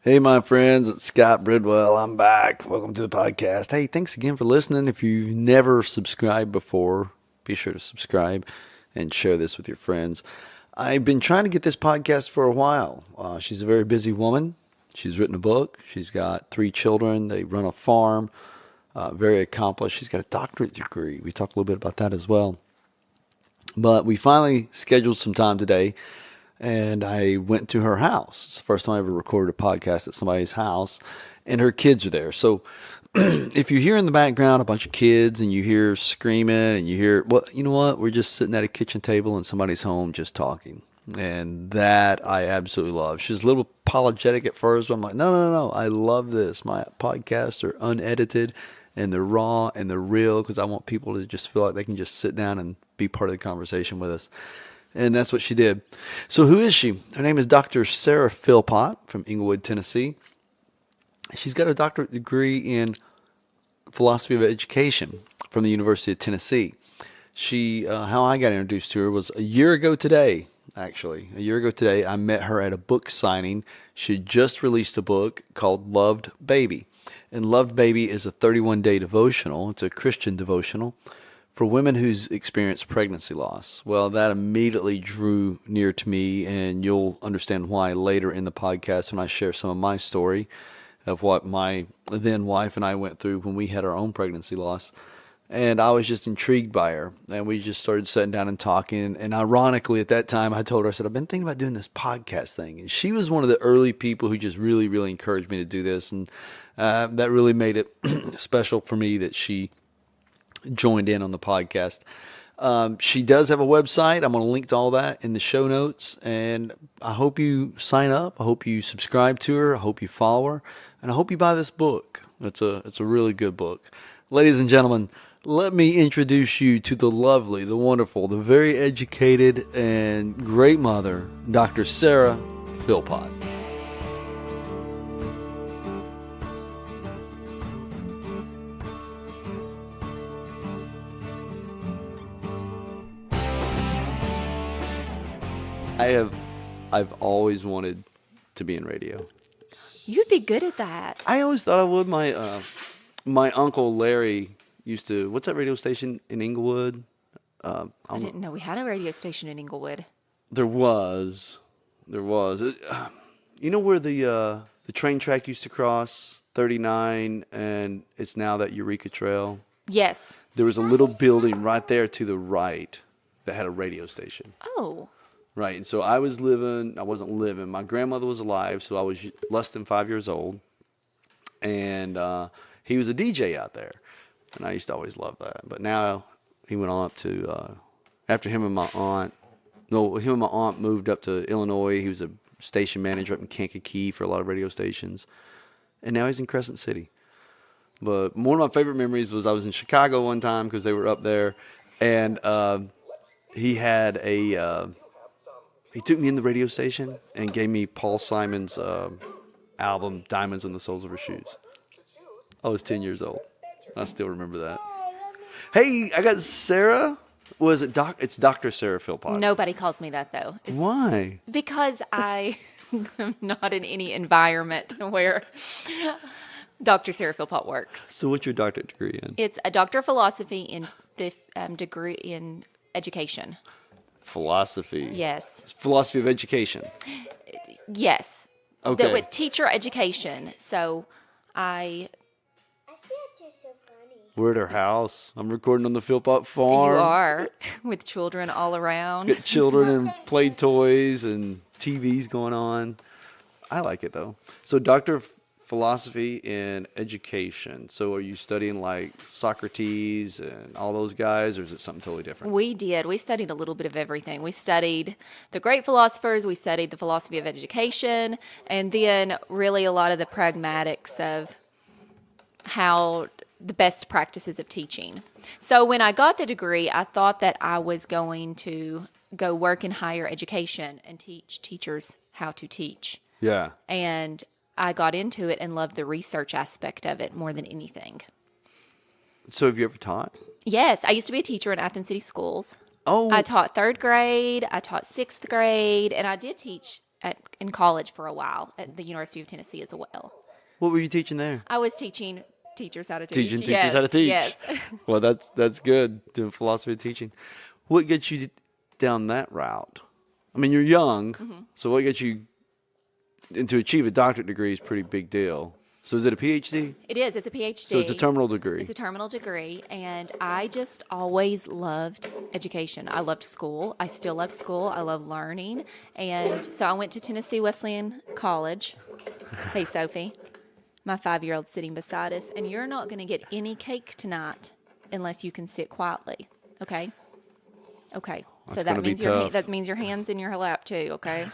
Hey, my friends, it's Scott Bridwell. I'm back. Welcome to the podcast. Hey, thanks again for listening. If you've never subscribed before, be sure to subscribe and share this with your friends. I've been trying to get this podcast for a while. She's a very busy woman. She's written a book. She's got 3 children. They run a farm. Very accomplished. She's got a doctorate degree. We talked a little bit about that as well. But we finally scheduled some time today, and I went to her house. It's the first time I ever recorded a podcast at somebody's house, and her kids are there. So if you hear in the background a bunch of kids and you hear screaming and you hear, well, you know what? We're just sitting at a kitchen table in somebody's home just talking. And that I absolutely love. She's a little apologetic at first, but I'm like, no. I love this. My podcasts are unedited and they're raw and they're real because I want people to just feel like they can just sit down and be part of the conversation with us. And that's what she did. So who is she? Her name is Dr. Sarah Philpott from Englewood, Tennessee. She's got a doctorate degree in philosophy of education from the University of Tennessee. How I got introduced to her was a year ago today, actually. A year ago today, I met her at a book signing. She had just released a book called Loved Baby. And Loved Baby is a 31-day devotional. It's a Christian devotional for women who's experienced pregnancy loss. Well, that immediately drew near to me, and you'll understand why later in the podcast when I share some of my story of what my then wife and I went through when we had our own pregnancy loss. And I was just intrigued by her, and we just started sitting down and talking. And ironically, at that time, I told her, I said, I've been thinking about doing this podcast thing. And she was one of the early people who just really, really encouraged me to do this. And that really made it special for me that she joined in on the podcast. She does have a website. I'm going to link to all that in the show notes. And I hope you sign up. I hope you subscribe to her. I hope you follow her. And I hope you buy this book. It's a really good book. Ladies and gentlemen, let me introduce you to the lovely, the wonderful, the very educated and great mother, Dr. Sarah Philpott. I've always wanted to be in radio. You'd be good at that. I always thought I would. My uncle Larry used to. What's that radio station in Englewood? I didn't know we had a radio station in Englewood. There was. You know where the train track used to cross 39, and it's now that Eureka Trail. Yes. There was a little building right there to the right that had a radio station. Oh. Right, and so I wasn't living. My grandmother was alive, so I was less than 5 years old. And he was a DJ out there. And I used to always love that. But now he went on up to, after him and my aunt moved up to Illinois. He was a station manager up in Kankakee for a lot of radio stations. And now he's in Crescent City. But one of my favorite memories was I was in Chicago one time because they were up there. And he had he took me in the radio station and gave me Paul Simon's album, Diamonds on the Soles of Her Shoes. I was 10 years old. I still remember that. Hey, I got Sarah. Was it It's Dr. Sarah Philpott. Nobody calls me that, though. Why? Because I am not in any environment where Dr. Sarah Philpott works. So what's your doctorate degree in? It's a doctor of philosophy in the degree in education. Philosophy. Yes. Philosophy of education. Yes. Okay. With teacher education. So I see that you're so funny. We're at her house. I'm recording on the Philpott Farm. You are, with children all around. Got children and play toys and TVs going on. I like it, though. So Doctor of Philosophy in Education. So are you studying like Socrates and all those guys, or is it something totally different? We did. We studied a little bit of everything. We studied the great philosophers. We studied the philosophy of education, and then really a lot of the pragmatics of how the best practices of teaching. So when I got the degree, I thought that I was going to go work in higher education and teach teachers how to teach. Yeah. And I got into it and loved the research aspect of it more than anything. So have you ever taught? Yes, I used to be a teacher in Athens City Schools. Oh. I taught 3rd grade, I taught 6th grade, and I did teach in college for a while at the University of Tennessee as well. What were you teaching there? I was teaching teachers how to teach. Teaching teachers Yes, how to teach. Yes. Well, that's good, doing philosophy of teaching. What gets you down that route? I mean, you're young, so what gets you, and to achieve a doctorate degree is a pretty big deal. So is it a Ph.D.? It is. It's a Ph.D. So it's a terminal degree. It's a terminal degree, and I just always loved education. I loved school. I still love school. I love learning. And so I went to Tennessee Wesleyan College. Hey, Sophie, my 5-year-old sitting beside us, and you're not going to get any cake tonight unless you can sit quietly, okay? Okay. So That's gonna be that means your hands in your lap too, okay?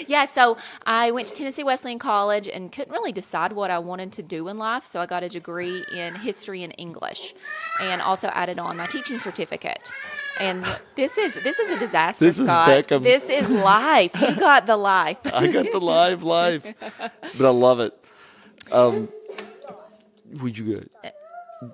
Yeah, so I went to Tennessee Wesleyan College and couldn't really decide what I wanted to do in life, so I got a degree in history and English and also added on my teaching certificate. And this is a disaster, This is Scott. Beckham. This is life. You got the life. I got the live, but I love it. Where'd you go?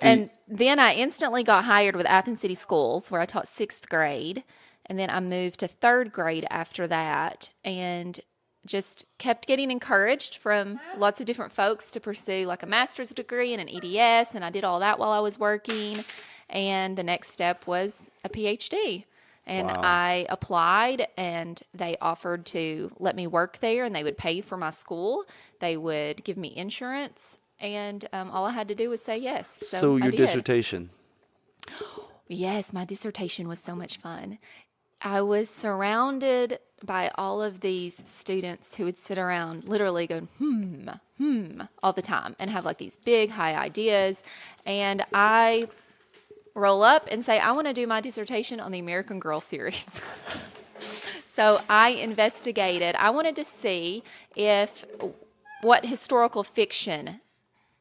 And then I instantly got hired with Athens City Schools, where I taught 6th grade. And then I moved to 3rd grade after that and just kept getting encouraged from lots of different folks to pursue like a master's degree and an EDS. And I did all that while I was working. And the next step was a Ph.D. And Wow. I applied, and they offered to let me work there, and they would pay for my school. They would give me insurance. And all I had to do was say yes. So I your did. dissertation. Yes, my dissertation was so much fun. I was surrounded by all of these students who would sit around literally going, all the time and have like these big, high ideas. And I roll up and say, I want to do my dissertation on the American Girl series. So I investigated. I wanted to see what historical fiction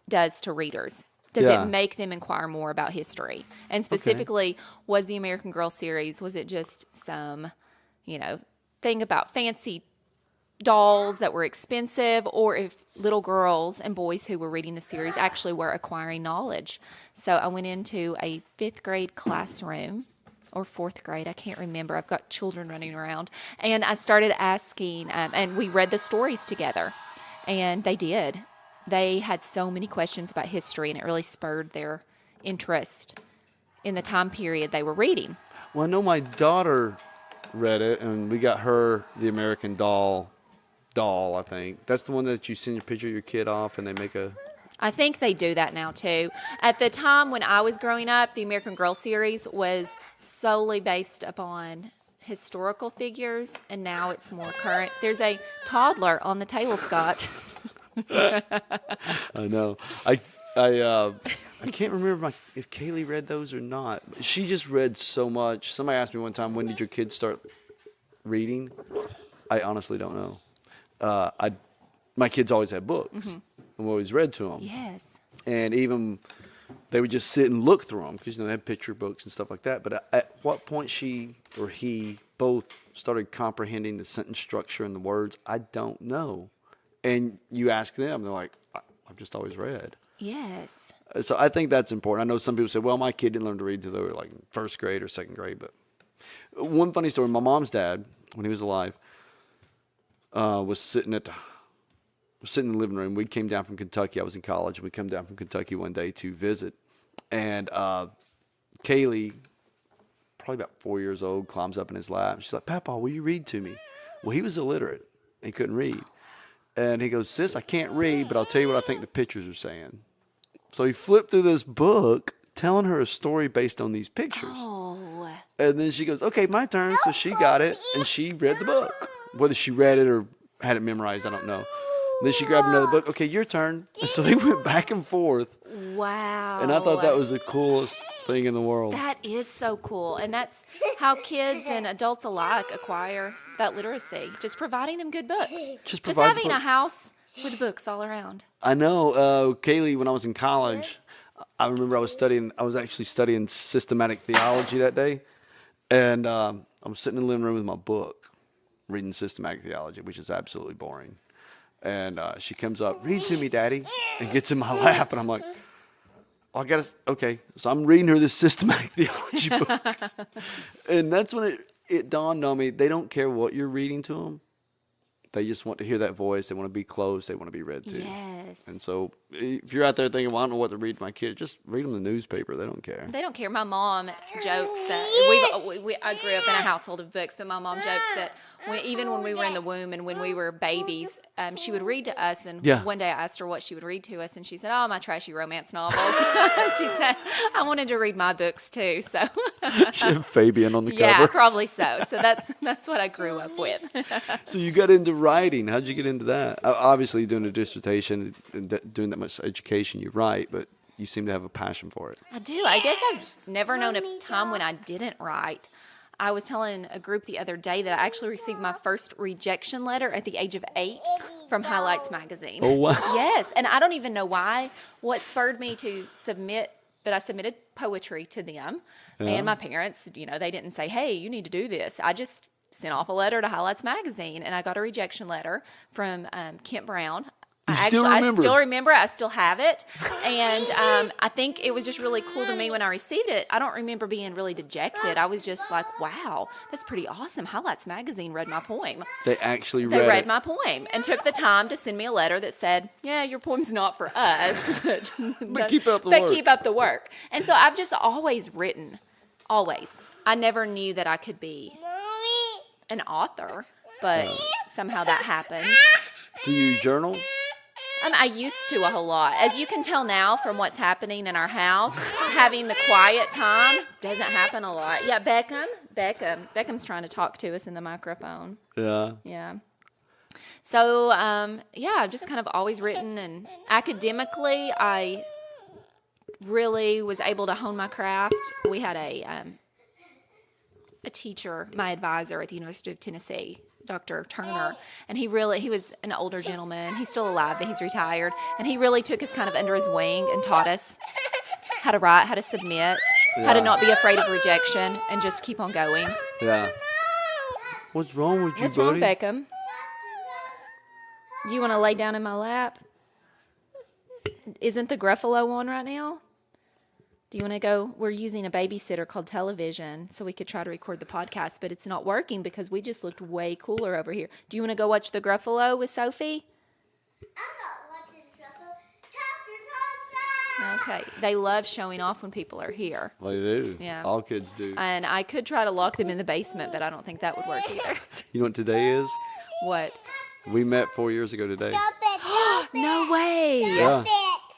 does to readers. Does Yeah. it make them inquire more about history? And specifically, was the American Girl series, was it just some, thing about fancy dolls that were expensive, or if little girls and boys who were reading the series actually were acquiring knowledge? So I went into a 5th grade classroom, or 4th grade, I can't remember. I've got children running around. And I started asking, and we read the stories together. And they did. They had so many questions about history, and it really spurred their interest in the time period they were reading. Well, I know my daughter read it, and we got her the American doll, I think. That's the one that you send your picture of your kid off, and they make a... I think they do that now, too. At the time when I was growing up, the American Girl series was solely based upon historical figures, and now it's more current. There's a toddler on the table, Scott. I know. I can't remember if Kaylee read those or not. She just read so much. Somebody asked me one time, when did your kids start reading? I honestly don't know. My kids always had books, and we always read to them. Yes. And even they would just sit and look through them because they had picture books and stuff like that. But at what point she or he both started comprehending the sentence structure and the words, I don't know. And you ask them, they're like, I've just always read. Yes. So I think that's important. I know some people say, well, my kid didn't learn to read until they were like in 1st grade or 2nd grade. But one funny story, my mom's dad, when he was alive, was sitting in the living room. We came down from Kentucky. I was in college. We come down from Kentucky one day to visit. And Kaylee, probably about 4 years old, climbs up in his lap. She's like, Papa, will you read to me? Well, he was illiterate. He couldn't read. And he goes, Sis, I can't read, but I'll tell you what I think the pictures are saying. So he flipped through this book telling her a story based on these pictures. Oh. And then she goes, okay, my turn. So she got it, and she read the book. Whether she read it or had it memorized, I don't know. Then she grabbed another book. Okay, your turn. And so they went back and forth. Wow. And I thought that was the coolest thing in the world. That is so cool. And that's how kids and adults alike acquire that literacy. Just providing them good books. Just provide having a books. house with books all around. I know. Kaylee, when I was in college, I remember I was actually studying systematic theology that day. And I was sitting in the living room with my book, reading systematic theology, which is absolutely boring. And she comes up, read to me, Daddy, and gets in my lap. And I'm like, okay. So I'm reading her this systematic theology book. And that's when it dawned on me, they don't care what you're reading to them. they just want to hear that voice. They want to be close. They want to be read to. Yes. And so if you're out there thinking, well, I don't know what to read to my kids, just read them the newspaper. They don't care. They don't care. My mom jokes that I grew up in a household of books, but my mom jokes that even when we were in the womb and when we were babies, she would read to us. And one day I asked her what she would read to us, and she said, "Oh, my trashy romance novels." She said, "I wanted to read my books too." So She had Fabian on the cover. yeah, probably so. So that's what I grew up with. So you got into writing. How'd you get into that? Obviously, doing a dissertation and doing that much education, you write, but you seem to have a passion for it. I do. I guess I've never known a time when I didn't write. I was telling a group the other day that I actually received my first rejection letter at the age of 8 from Highlights magazine. Oh, wow. Yes, and I don't even know why. What spurred me to submit, but I submitted poetry to them. Yeah. And my parents, they didn't say, "Hey, you need to do this." I just sent off a letter to Highlights magazine, and I got a rejection letter from Kent Brown. I still remember. I still have it. And I think it was just really cool to me when I received it. I don't remember being really dejected. I was just like, wow, that's pretty awesome. Highlights magazine read my poem. They actually They read it. my poem and took the time to send me a letter that said, "Yeah, your poem's not for us, But keep up the work. keep up the work." And so I've just always written. Always. I never knew that I could be an author, but somehow that happened. Do you journal? I used to a whole lot. As you can tell now from what's happening in our house, having the quiet time doesn't happen a lot. Yeah, Beckham's trying to talk to us in the microphone. Yeah. Yeah. So, I've just kind of always written, and academically, I really was able to hone my craft. We had a teacher, my advisor at the University of Tennessee, Dr. Turner, and he was an older gentleman. He's still alive, but he's retired, and he really took us kind of under his wing and taught us how to write, how to submit, how to not be afraid of rejection, and just keep on going. Yeah. What's wrong with you, What's buddy? wrong, Beckham? You want to lay down in my lap? Isn't the Gruffalo on right now? Do you want to go? We're using a babysitter called television so we could try to record the podcast, but it's not working because we just looked way cooler over here. Do you want to go watch the Gruffalo with Sophie? I'm not watching Truffle. Okay. They love showing off when people are here. They do. Yeah. All kids do. And I could try to lock them in the basement, but I don't think that would work either. You know what today is? What? We met 4 years ago today. No way. Yeah.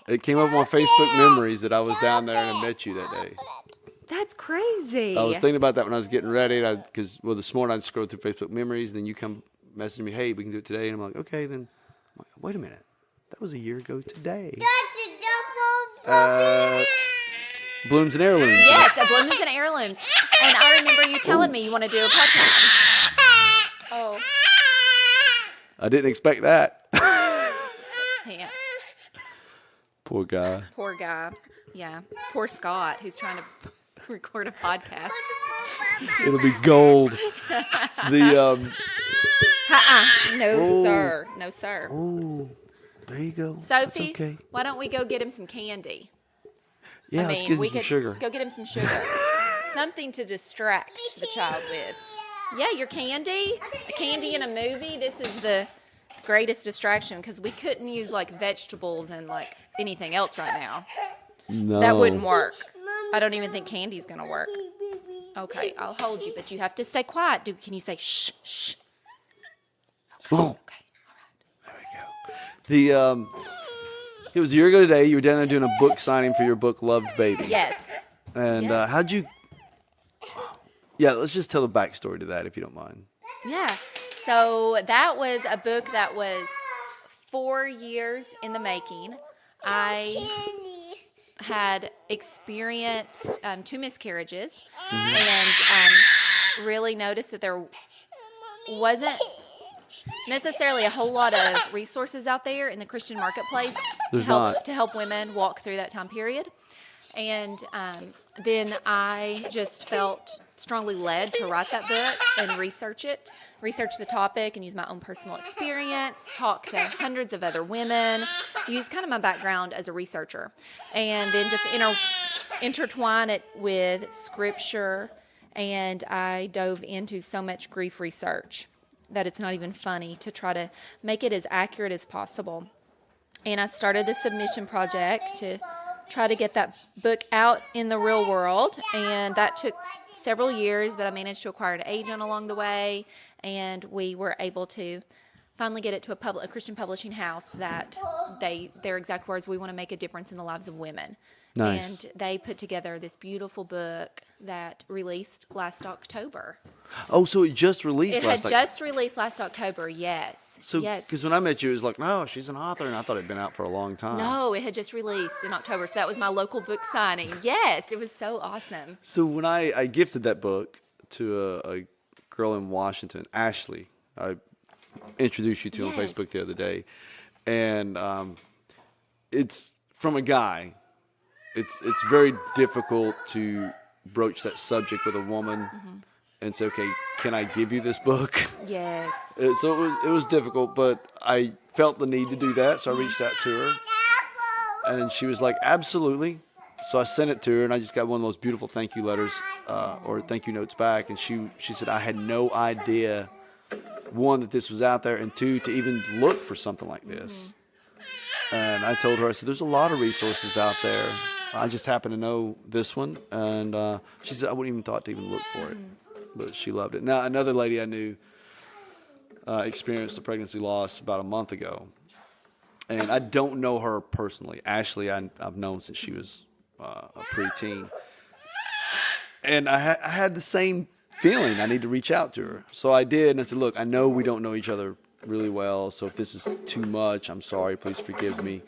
It came up on Facebook memories that I was down there and I met you that day. That's crazy. I was thinking about that when I was getting ready. Because this morning I scrolled through Facebook memories. Then you come messaging me, "Hey, we can do it today." And I'm like, okay, then. I'm like, wait a minute. That was a year ago today. Blooms and Heirlooms. Yes, at Blooms and Heirlooms. And I remember you telling me you want to do a podcast. Oh. I didn't expect that. Yeah. Poor guy. Poor guy. Yeah. Poor Scott, who's trying to record a podcast. It'll be gold. No, Oh. sir. No, sir. Oh, there you go. Sophie, It's okay. why don't we go get him some candy? Yeah, let's get him we some could sugar. go get him some sugar. Something to distract the child with. Yeah, your candy. A candy in a movie. This is the greatest distraction because we couldn't use like vegetables and like anything else right now. No. That wouldn't work. I don't even think candy's gonna work. Okay, I'll hold you, but you have to stay quiet. Can you say shh, shh? Oh, Okay, all right. there we go. It was a year ago today. You were down there doing a book signing for your book, Loved Baby. Yes. And Yes. how'd you? Yeah, let's just tell the backstory to that, if you don't mind. Yeah. So that was a book that was 4 years in the making. I had experienced 2 miscarriages and really noticed that there wasn't necessarily a whole lot of resources out there in the Christian marketplace There's not. to help women walk through that time period. And then I just felt strongly led to write that book and research the topic and use my own personal experience, talk to hundreds of other women, use kind of my background as a researcher, and then just intertwine it with scripture. And I dove into so much grief research. that it's not even funny, to try to make it as accurate as possible. And I started the submission project to try to get that book out in the real world. And that took several years, but I managed to acquire an agent along the way. And we were able to finally get it to a Christian publishing house that their exact words, we want to make a difference in the lives of women. Nice. And they put together this beautiful book that released last October. Oh, so it just released It last had just released last October, yes. So, yes. because when I met you, it was like, no, she's an author, and I thought it'd been out for a long time. No, it had just released in October, so that was my local book signing. Yes, it was so awesome. So when I gifted that book to a girl in Washington, Ashley, I introduced you to on Yes. Facebook the other day, and it's from a guy. It's very difficult to broach that subject with a woman and say, okay, can I give you this book? Yes. So it was difficult, but I felt the need to do that, so I reached out to her, and she was like, absolutely. So I sent it to her, and I just got one of those beautiful thank you letters or thank you notes back, and she said, I had no idea, one, that this was out there, and two, to even look for something like this. And I told her, I said, there's a lot of resources out there. I just happen to know this one. And she said, I wouldn't even thought to even look for it. But she loved it. Now, another lady I knew experienced a pregnancy loss about a month ago. And I don't know her personally. Ashley, I've known since she was a preteen. And I had the same feeling. I need to reach out to her. So I did. And I said, look, I know we don't know each other really well. So if this is too much, I'm sorry. Please forgive me.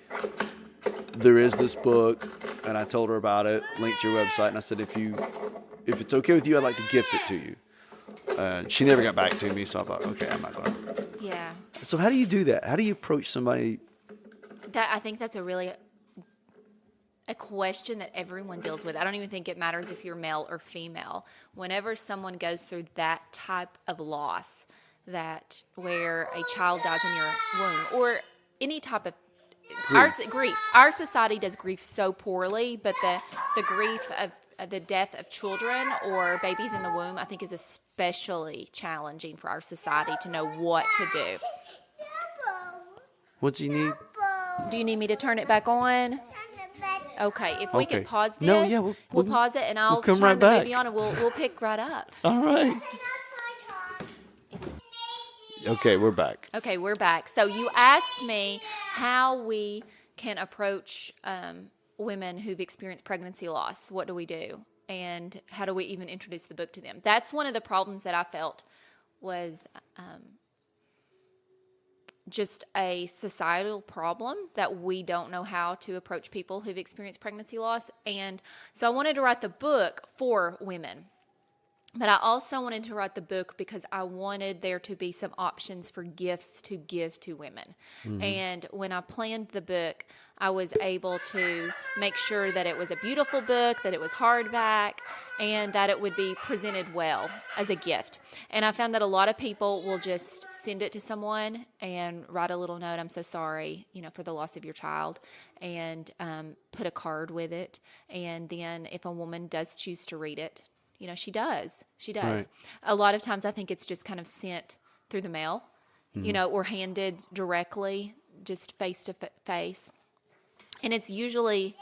There is this book, and I told her about it, linked to your website, and I said, if it's okay with you, I'd like to gift it to you. She never got back to me, so I thought, okay, I'm not going to. Yeah. So how do you do that? How do you approach somebody? I think that's a question that everyone deals with. I don't even think it matters if you're male or female. Whenever someone goes through that type of loss, that where a child dies in your womb, or any type of grief. Our society does grief so poorly, but the grief of the death of children or babies in the womb, I think, is especially challenging for our society to know what to do. What do you need? Do you need me to turn it back on? Okay, if we Okay. could pause this, No, yeah, we'll pause it, and I'll come turn right the back. movie on, and we'll pick right up. All right. Okay, we're back. Okay, we're back. So you asked me how we can approach women who've experienced pregnancy loss. What do we do? And how do we even introduce the book to them? That's one of the problems that I felt was just a societal problem, that we don't know how to approach people who've experienced pregnancy loss. And so I wanted to write the book for women. But I also wanted to write the book because I wanted there to be some options for gifts to give to women. And when I planned the book, I was able to make sure that it was a beautiful book, that it was hardback, and that it would be presented well as a gift. And I found that a lot of people will just send it to someone and write a little note, I'm so sorry, for the loss of your child, and put a card with it. And then if a woman does choose to read it, she does. Right. A lot of times I think it's just kind of sent through the mail, or handed directly, just face to face. And it's usually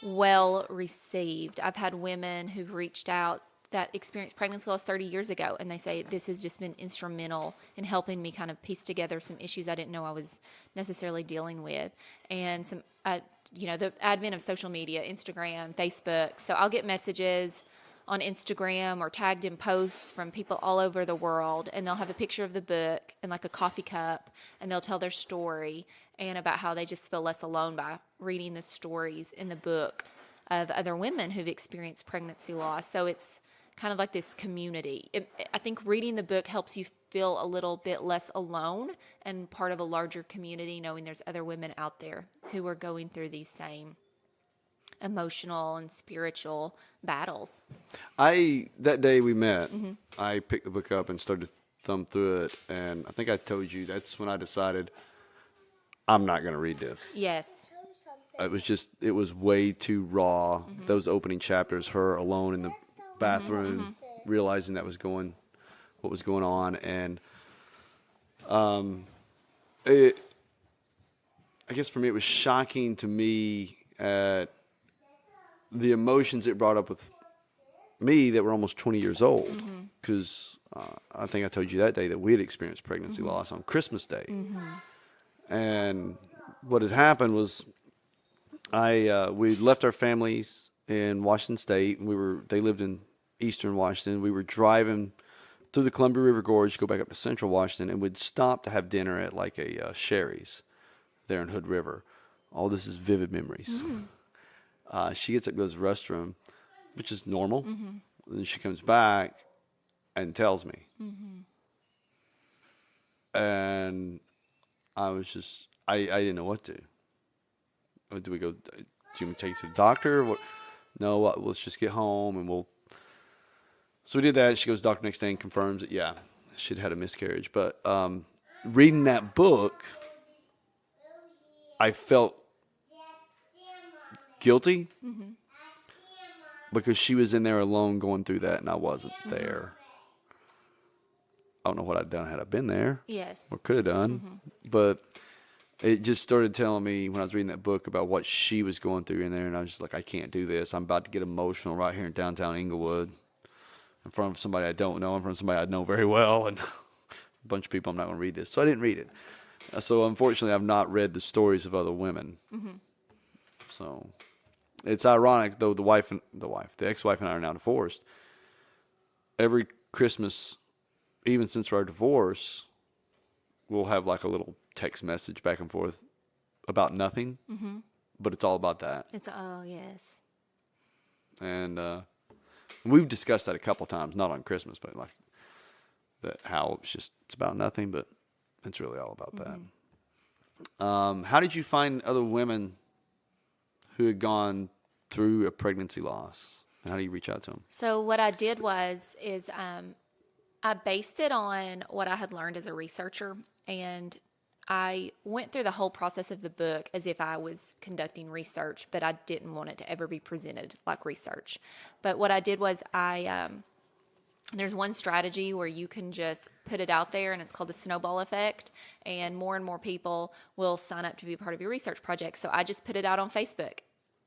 well received. I've had women who've reached out that experienced pregnancy loss 30 years ago, and they say, this has just been instrumental in helping me kind of piece together some issues I didn't know I was necessarily dealing with. And some, the advent of social media, Instagram, Facebook. So I'll get messages on Instagram or tagged in posts from people all over the world, and they'll have a picture of the book and like a coffee cup, and they'll tell their story and about how they just feel less alone by reading the stories in the book of other women who've experienced pregnancy loss. So it's kind of like this community. I think reading the book helps you feel a little bit less alone and part of a larger community, knowing there's other women out there who are going through these same emotional and spiritual battles. That day we met, I picked the book up and started to thumb through it, and I think I told you that's when I decided I'm not going to read this. Yes. It was way too raw. Those opening chapters, her alone in the bathroom, realizing what was going on, and It, I guess for me, it was shocking to me at the emotions it brought up with me that were almost 20 years old. Because I think I told you that day that we had experienced pregnancy loss on Christmas Day. And what had happened was we left our families in Washington State. And they lived in eastern Washington. We were driving through the Columbia River Gorge, go back up to central Washington, and we'd stop to have dinner at like a Sherry's there in Hood River. All this is vivid memories. She gets up, goes to the restroom, which is normal. And then she comes back and tells me. And I was just, I didn't know what to. Do we go, do you want me to take you to the doctor? What? No, let's just get home and we'll. So we did that. She goes to the doctor next day and confirms that, yeah, she'd had a miscarriage. But reading that book, I felt guilty because she was in there alone going through that and I wasn't there. I don't know what I'd done had I been there. Yes. Or could have done. But it just started telling me when I was reading that book about what she was going through in there. And I was just like, I can't do this. I'm about to get emotional right here in downtown Englewood in front of somebody I don't know, in front of somebody I know very well. And a bunch of people, I'm not going to read this. So I didn't read it. So unfortunately, I've not read the stories of other women. So it's ironic, though the ex-wife and I are now divorced. Every Christmas, even since our divorce, we'll have like a little text message back and forth about nothing, but it's all about that. Oh, yes. And we've discussed that a couple times, not on Christmas, but like that how it's about nothing, but it's really all about that. How did you find other women who had gone through a pregnancy loss? And how do you reach out to them? So what I did is I based it on what I had learned as a researcher, and I went through the whole process of the book as if I was conducting research, but I didn't want it to ever be presented like research. But what I did was there's one strategy where you can just put it out there, and it's called the snowball effect, and more people will sign up to be part of your research project. So I just put it out on Facebook.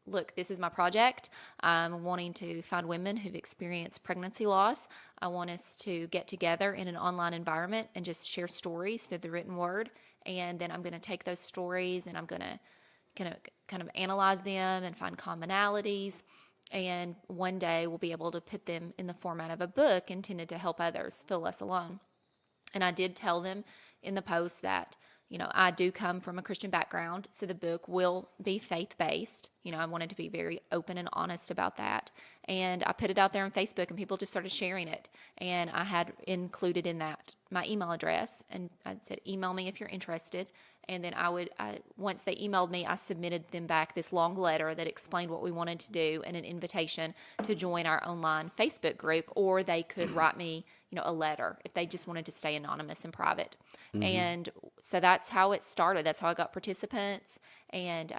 Look, this is my project. I'm wanting to find women who've experienced pregnancy loss. I want us to get together in an online environment and just share stories through the written word. And then I'm going to take those stories and I'm going to kind of analyze them and find commonalities. And one day we'll be able to put them in the format of a book intended to help others feel less alone. And I did tell them in the post that, I do come from a Christian background, so the book will be faith-based. I wanted to be very open and honest about that. And I put it out there on Facebook, and people just started sharing it. And I had included in that my email address, and I said, email me if you're interested. And then once they emailed me, I submitted them back this long letter that explained what we wanted to do and an invitation to join our online Facebook group, or they could write me, a letter if they just wanted to stay anonymous and private. And so that's how it started. That's how I got participants, and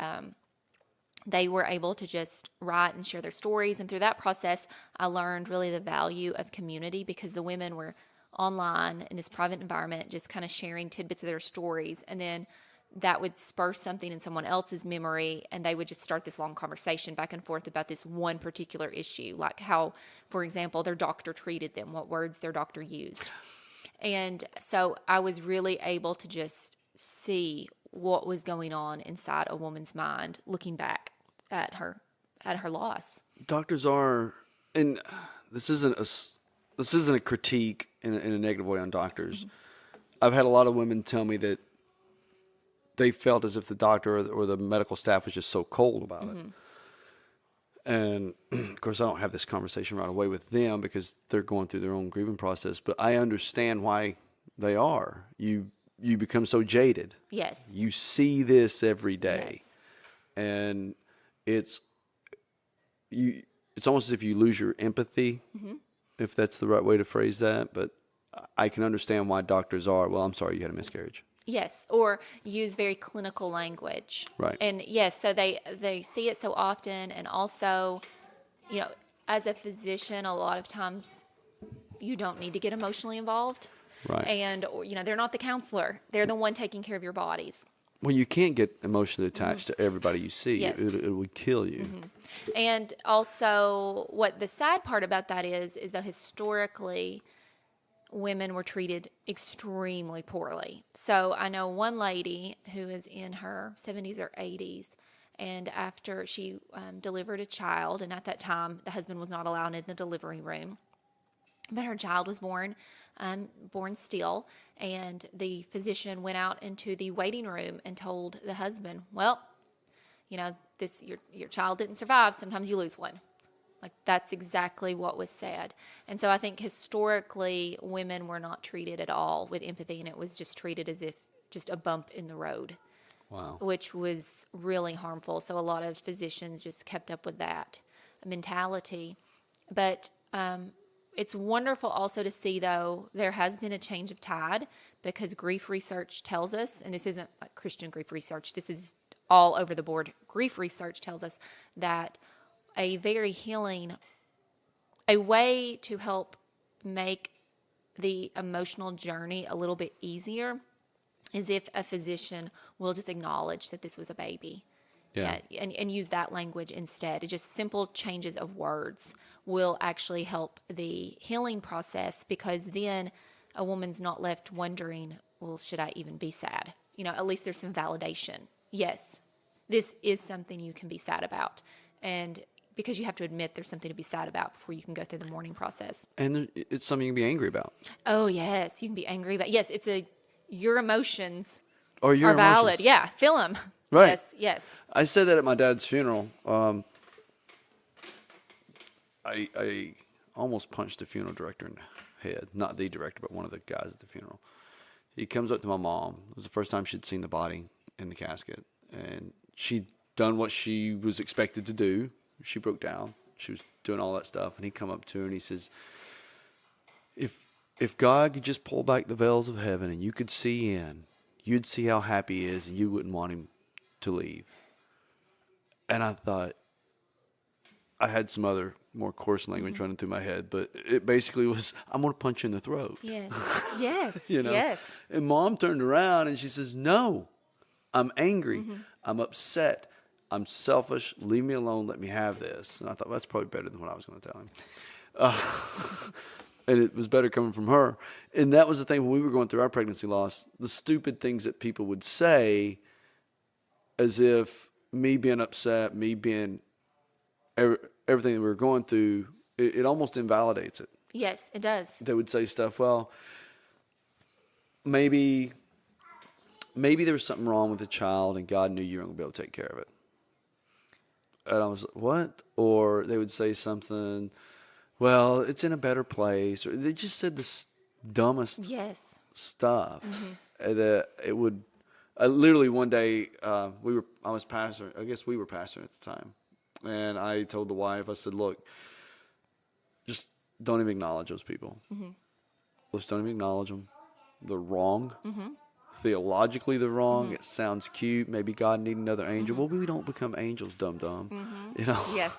they were able to just write and share their stories. And through that process, I learned really the value of community, because the women were online in this private environment just kind of sharing tidbits of their stories, and then that would spur something in someone else's memory, and they would just start this long conversation back and forth about this one particular issue, like how, for example, their doctor treated them, what words their doctor used. And so I was really able to just see what was going on inside a woman's mind looking back at her loss. Doctors are, and this isn't a critique in a negative way on doctors. I've had a lot of women tell me that they felt as if the doctor or the medical staff was just so cold about it. And of course, I don't have this conversation right away with them because they're going through their own grieving process. But I understand why they are. You become so jaded. Yes. You see this every day, Yes. and it's almost as if you lose your empathy, if that's the right way to phrase that. But I can understand why doctors are, well, I'm sorry you had a miscarriage. Yes, or use very clinical language. Right. And yes, so they see it so often, and also, as a physician, a lot of times you don't need to get emotionally involved. Right. And, they're not the counselor. They're the one taking care of your bodies. Well, you can't get emotionally attached to everybody you see. Yes. It would kill you. And also, what the sad part about that is that historically, women were treated extremely poorly. So I know one lady who is in her 70s or 80s, and after she delivered a child, and at that time, the husband was not allowed in the delivery room, but her child was born still, and the physician went out into the waiting room and told the husband, well, this your child didn't survive. Sometimes you lose one. Like, that's exactly what was said. And so I think historically, women were not treated at all with empathy, and it was just treated as if just a bump in the road. Wow. Which was really harmful. So a lot of physicians just kept up with that mentality. But it's wonderful also to see, though, there has been a change of tide, because grief research tells us, and this isn't like Christian grief research, this is all over the board. Grief research tells us that a way to help make the emotional journey a little bit easier is if a physician will just acknowledge that this was a baby. Yeah. And use that language instead. It just simple changes of words will actually help the healing process, because then a woman's not left wondering, well, should I even be sad? At least there's some validation. Yes, this is something you can be sad about. And because you have to admit there's something to be sad about before you can go through the mourning process. And it's something you can be angry about. Oh, yes, you can be angry about. Yes, your emotions Or your are valid. emotions. Yeah, feel them. Right. Yes. I said that at my dad's funeral. I almost punched the funeral director in the head. Not the director, but one of the guys at the funeral. He comes up to my mom. It was the first time she'd seen the body in the casket. And she'd done what she was expected to do. She broke down. She was doing all that stuff. And he come up to her and he says, if God could just pull back the veils of heaven and you could see in, you'd see how happy he is, and you wouldn't want him to leave. And I thought, I had some other more coarse language running through my head, but it basically was, I'm going to punch you in the throat. Yes. Yes. Yes. And Mom turned around and she says, no, I'm angry. I'm upset. I'm selfish. Leave me alone. Let me have this. And I thought, well, that's probably better than what I was going to tell him. And it was better coming from her. And that was the thing when we were going through our pregnancy loss, the stupid things that people would say, as if me being upset, me being everything that we were going through, it almost invalidates it. Yes, it does. They would say stuff, well, maybe there was something wrong with the child and God knew you were going to be able to take care of it. And I was like, what? Or they would say something, well, it's in a better place. Or they just said the dumbest stuff. That it would, literally one day, I was pastor. I guess we were pastoring at the time. And I told the wife, I said, look, just don't even acknowledge those people. Just don't even acknowledge them. They're wrong. Theologically, they're wrong. It sounds cute. Maybe God needed another angel. Well, we don't become angels, dum-dum. Yes.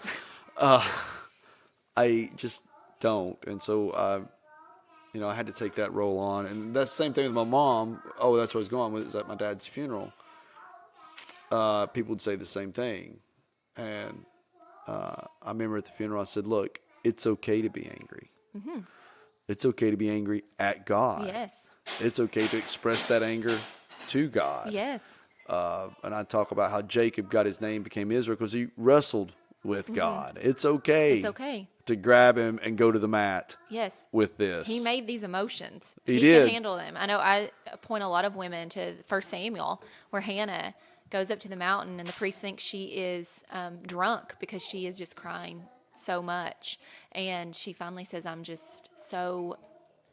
I just don't. And so, I had to take that role on. And that's the same thing with my mom. Oh, that's what I was going with, is at my dad's funeral. People would say the same thing. And I remember at the funeral, I said, look, it's okay to be angry. It's okay to be angry at God. Yes. It's okay to express that anger to God. Yes. And I talk about how Jacob got his name, became Israel, because he wrestled with God. It's okay. It's okay to grab him and go to the mat. Yes. With this. He made these emotions. He did. Can handle them. I know I point a lot of women to 1 Samuel, where Hannah goes up to the mountain and the priest thinks she is drunk because she is just crying so much. And she finally says, I'm just so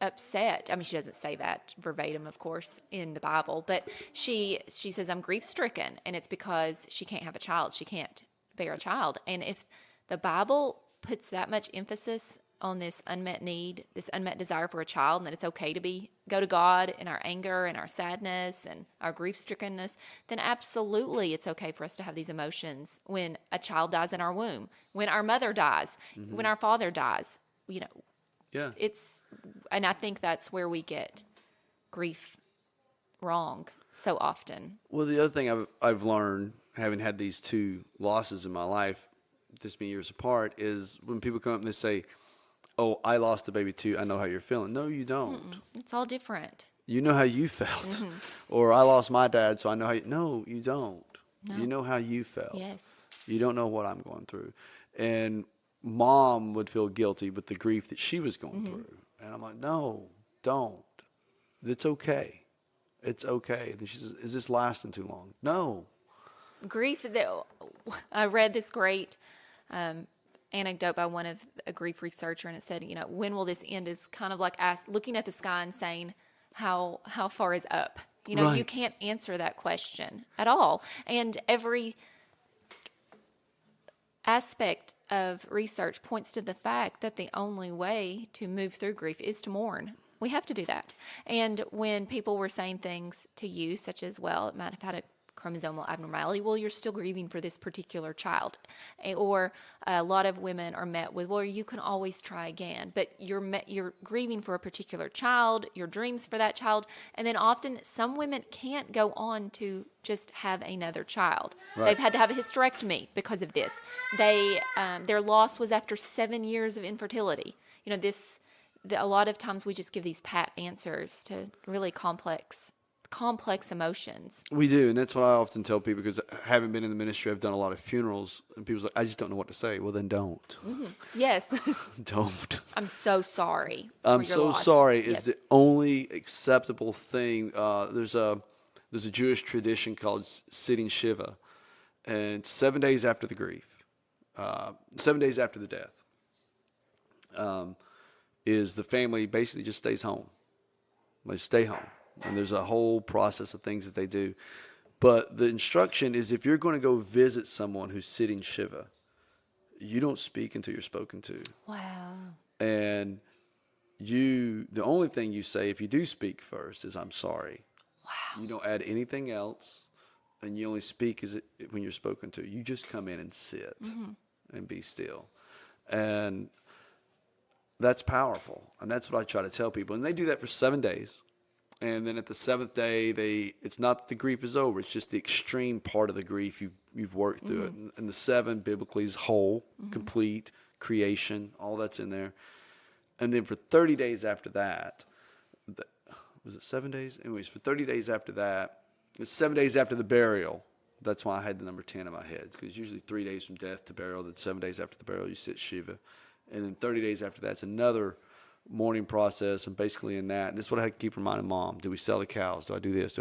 upset. I mean, she doesn't say that verbatim, of course, in the Bible, but she says, I'm grief-stricken, and it's because she can't have a child. She can't bear a child. And if the Bible puts that much emphasis on this unmet need, this unmet desire for a child, and that it's okay to go to God in our anger and our sadness and our grief-strickenness, then absolutely it's okay for us to have these emotions when a child dies in our womb, when our mother dies, when our father dies. Yeah. And I think that's where we get grief wrong so often. Well, the other thing I've learned, having had these two losses in my life, this many years apart, is when people come up and they say, "Oh, I lost a baby too. I know how you're feeling." No, you don't. It's all different. You know how you felt. Or I lost my dad, so I know how you... No, you don't. No. You know how you felt. Yes. You don't know what I'm going through. And mom would feel guilty with the grief that she was going through. And I'm like, no, don't. It's okay. It's okay. And she says, is this lasting too long? No. Grief, I read this great anecdote by a grief researcher, and it said, when will this end is kind of like looking at the sky and saying, how far is up? Right. You can't answer that question at all. And every aspect of research points to the fact that the only way to move through grief is to mourn. We have to do that. And when people were saying things to you, such as, well, it might have had a chromosomal abnormality, well, you're still grieving for this particular child. Or a lot of women are met with, well, you can always try again. But you're grieving for a particular child, your dreams for that child. And then often some women can't go on to just have another child. Right. They've had to have a hysterectomy because of this. Their loss was after 7 years of infertility. A lot of times we just give these pat answers to really complex emotions. We do, and that's what I often tell people, because having been in the ministry, I've done a lot of funerals, and people's like, I just don't know what to say. Well, then don't. Yes. Don't. I'm so sorry. I'm for your so loss. sorry is Yes. the only acceptable thing. There's a Jewish tradition called sitting Shiva, and it's 7 days after the grief, 7 days after the death. Is the family basically just stays home. They stay home. And there's a whole process of things that they do. But the instruction is, if you're going to go visit someone who's sitting Shiva, you don't speak until you're spoken to. Wow. And the only thing you say, if you do speak first, is, I'm sorry. Wow. You don't add anything else, and you only speak when you're spoken to. You just come in and sit and be still. And that's powerful. And that's what I try to tell people. And they do that for 7 days. And then at the seventh day, it's not that the grief is over. It's just the extreme part of the grief. You've worked through it. And the 7 biblically is whole, complete, creation, all that's in there. And then for 30 days after that, was it 7 days? Anyways, for 30 days after that, it's 7 days after the burial. That's why I had the number 10 in my head, because usually 3 days from death to burial. Then 7 days after the burial, you sit Shiva. And then 30 days after that's another mourning process, and basically in that, and this is what I had to keep reminding Mom: do we sell the cows? Do I do this?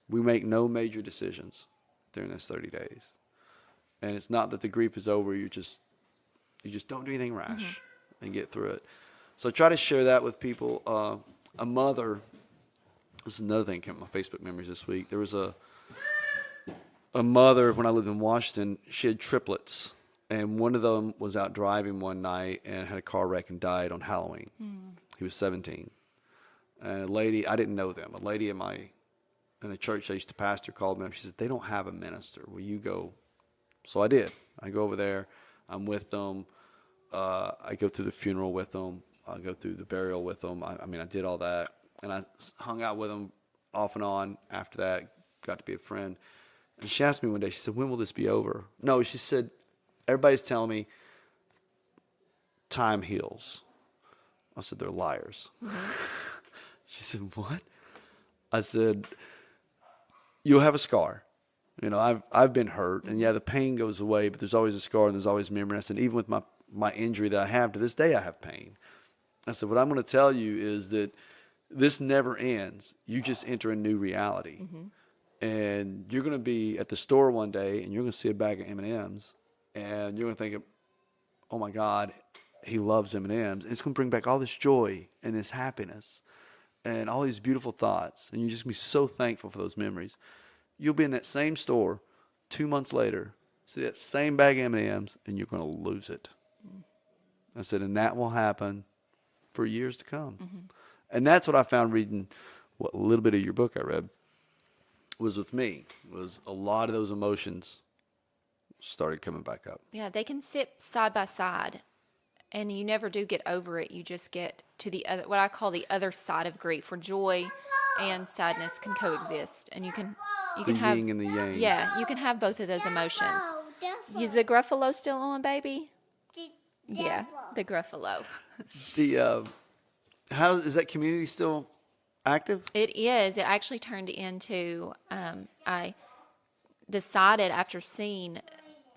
We make no major decisions during this 30 days. And it's not that the grief is over. You just don't do anything rash and get through it. So I try to share that with people. A mother, this is another thing that came up in my Facebook memories this week. There was a mother when I lived in Washington. She had triplets. And one of them was out driving one night and had a car wreck and died on Halloween. He was 17. And a lady, I didn't know them, a lady in a church I used to pastor called me up. She said, they don't have a minister. Will you go? So I did. I go over there. I'm with them. I go through the funeral with them. I go through the burial with them. I did all that. And I hung out with them off and on after that, got to be a friend. And she asked me one day, she said, when will this be over? No, she said, everybody's telling me time heals. I said, they're liars. She said, what? I said, you'll have a scar. I've been hurt, and the pain goes away, but there's always a scar and there's always memory. I said, even with my injury that I have to this day, I have pain. I said, what I'm going to tell you is that this never ends. You just enter a new reality. And you're going to be at the store one day, and you're going to see a bag of M&Ms. And you're going to think, oh, my God, he loves M&Ms. And it's going to bring back all this joy and this happiness and all these beautiful thoughts. And you're just going to be so thankful for those memories. You'll be in that same store 2 months later, see that same bag of M&Ms, and you're going to lose it. I said, and that will happen for years to come. And that's what I found reading a little bit of your book I read was with me, was a lot of those emotions started coming back up. Yeah, they can sit side by side, and you never do get over it. You just get to the other, what I call the other side of grief, where joy and sadness can coexist, and you can The have yin and the yang. yeah, you can have both of those emotions. Devil. Is the Gruffalo still on, baby? The Yeah, devil. the Gruffalo. The how is that community still active? It is. It actually turned into, I decided after seeing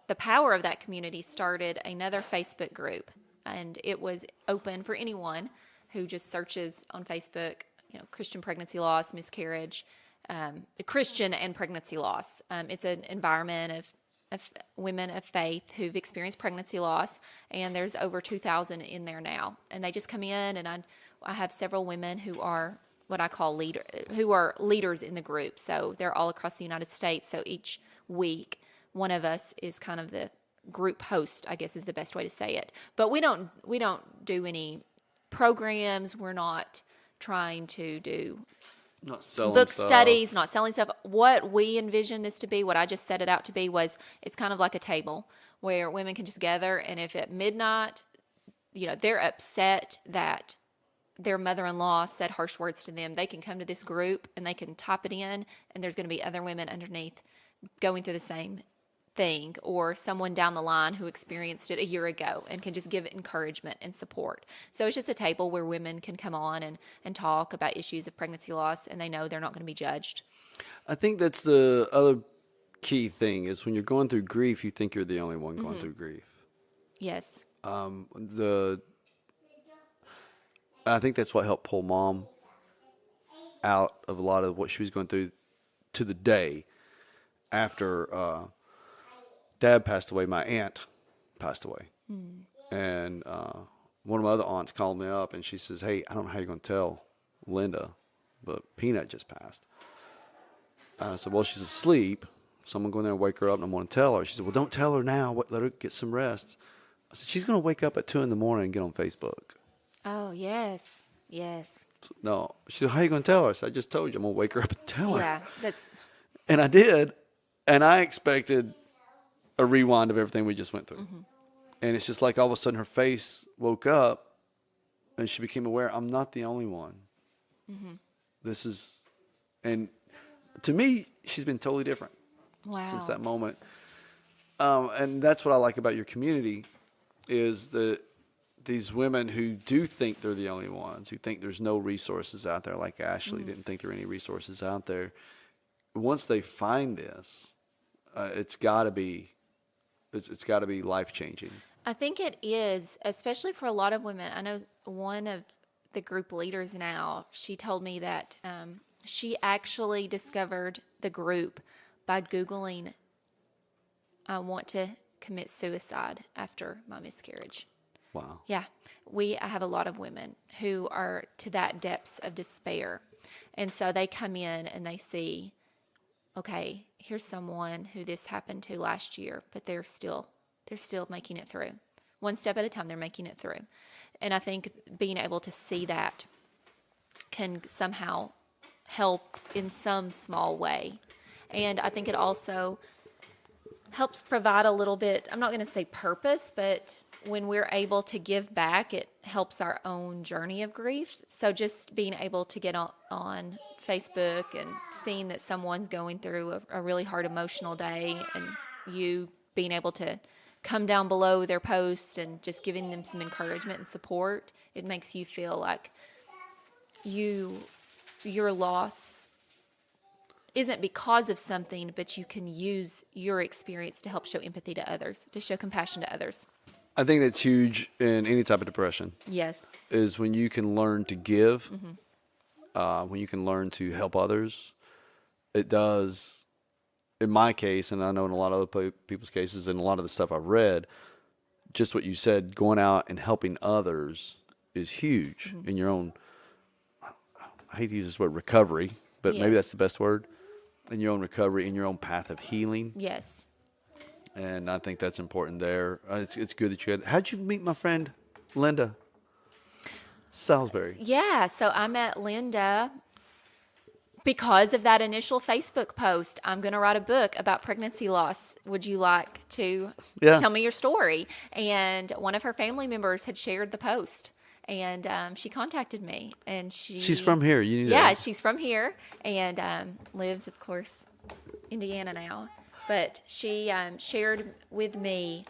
the power of that community, started another Facebook group. And it was open for anyone who just searches on Facebook, Christian pregnancy loss, miscarriage, Christian and pregnancy loss. It's an environment of women of faith who've experienced pregnancy loss, and there's over 2,000 in there now. And they just come in, and I have several women who are what I call who are leaders in the group. So they're all across the United States. So each week, one of us is kind of the group host, I guess is the best way to say it. But we don't do any programs. We're not trying to do Not selling book stuff. studies, not selling stuff. What we envisioned this to be, what I just set it out to be, was it's kind of like a table where women can just gather, and if at midnight, they're upset that their mother-in-law said harsh words to them, they can come to this group and they can type it in, and there's going to be other women underneath going through the same thing, or someone down the line who experienced it a year ago and can just give encouragement and support. So it's just a table where women can come on and talk about issues of pregnancy loss, and they know they're not going to be judged. I think that's the other key thing is when you're going through grief, you think you're the only one going through grief. Yes. I think that's what helped pull Mom out of a lot of what she was going through to the day after Dad passed away. My aunt passed away. And one of my other aunts called me up, and she says, hey, I don't know how you're going to tell Linda, but Peanut just passed. I said, well, she's asleep, so I'm going to go in there and wake her up, and I'm going to tell her. She said, well, don't tell her now. Let her get some rest. I said, she's going to wake up at 2 a.m. and get on Facebook. Oh, yes. Yes. No. She said, how are you going to tell her? I said, I just told you. I'm going to wake her up and tell her. Yeah, that's... And I did. And I expected a rewind of everything we just went through. And it's just like all of a sudden her face woke up and she became aware, I'm not the only one. This is, and to me, she's been totally different since that moment. And that's what I like about your community is that these women who do think they're the only ones, who think there's no resources out there, like Ashley didn't think there were any resources out there. Once they find this, it's got to be life changing. I think it is, especially for a lot of women. I know one of the group leaders now, she told me that she actually discovered the group by Googling, I want to commit suicide after my miscarriage. Wow. Yeah. I have a lot of women who are to that depths of despair. And so they come in and they see, okay, here's someone who this happened to last year, but they're still making it through. One step at a time, they're making it through. And I think being able to see that can somehow help in some small way. And I think it also helps provide a little bit, I'm not going to say purpose, but when we're able to give back, it helps our own journey of grief. So just being able to get on Facebook and seeing that someone's going through a really hard emotional day, and you being able to come down below their post and just giving them some encouragement and support, it makes you feel like your loss isn't because of something, but you can use your experience to help show empathy to others, to show compassion to others. I think that's huge in any type of depression. Yes. Is when you can learn to give, when you can learn to help others. It does, in my case, and I know in a lot of other people's cases, and a lot of the stuff I've read, just what you said, going out and helping others is huge in your own, I hate to use this word, recovery, but maybe that's the best word, in your own recovery, in your own path of healing. Yes. And I think that's important there. It's good that you had. How'd you meet my friend Linda Salisbury? Yeah, so I met Linda because of that initial Facebook post. I'm going to write a book about pregnancy loss. Would you like to tell me your story? And one of her family members had shared the post. And she contacted me, and She's from here. You knew yeah, that. she's from here and lives, of course, Indiana now. But she shared with me.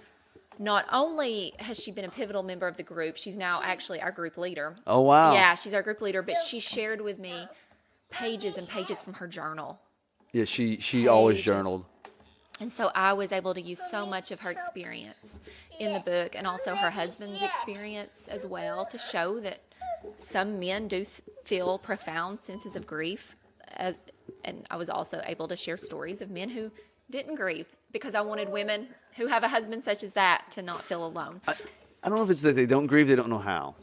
Not only has she been a pivotal member of the group, she's now actually our group leader. Oh, wow. Yeah, she's our group leader, but she shared with me pages and pages from her journal. Yeah, she always Pages. journaled. And so I was able to use so much of her experience in the book, and also her husband's experience as well, to show that some men do feel profound senses of grief. And I was also able to share stories of men who didn't grieve, because I wanted women who have a husband such as that to not feel alone. I don't know if it's that they don't grieve, they don't know how.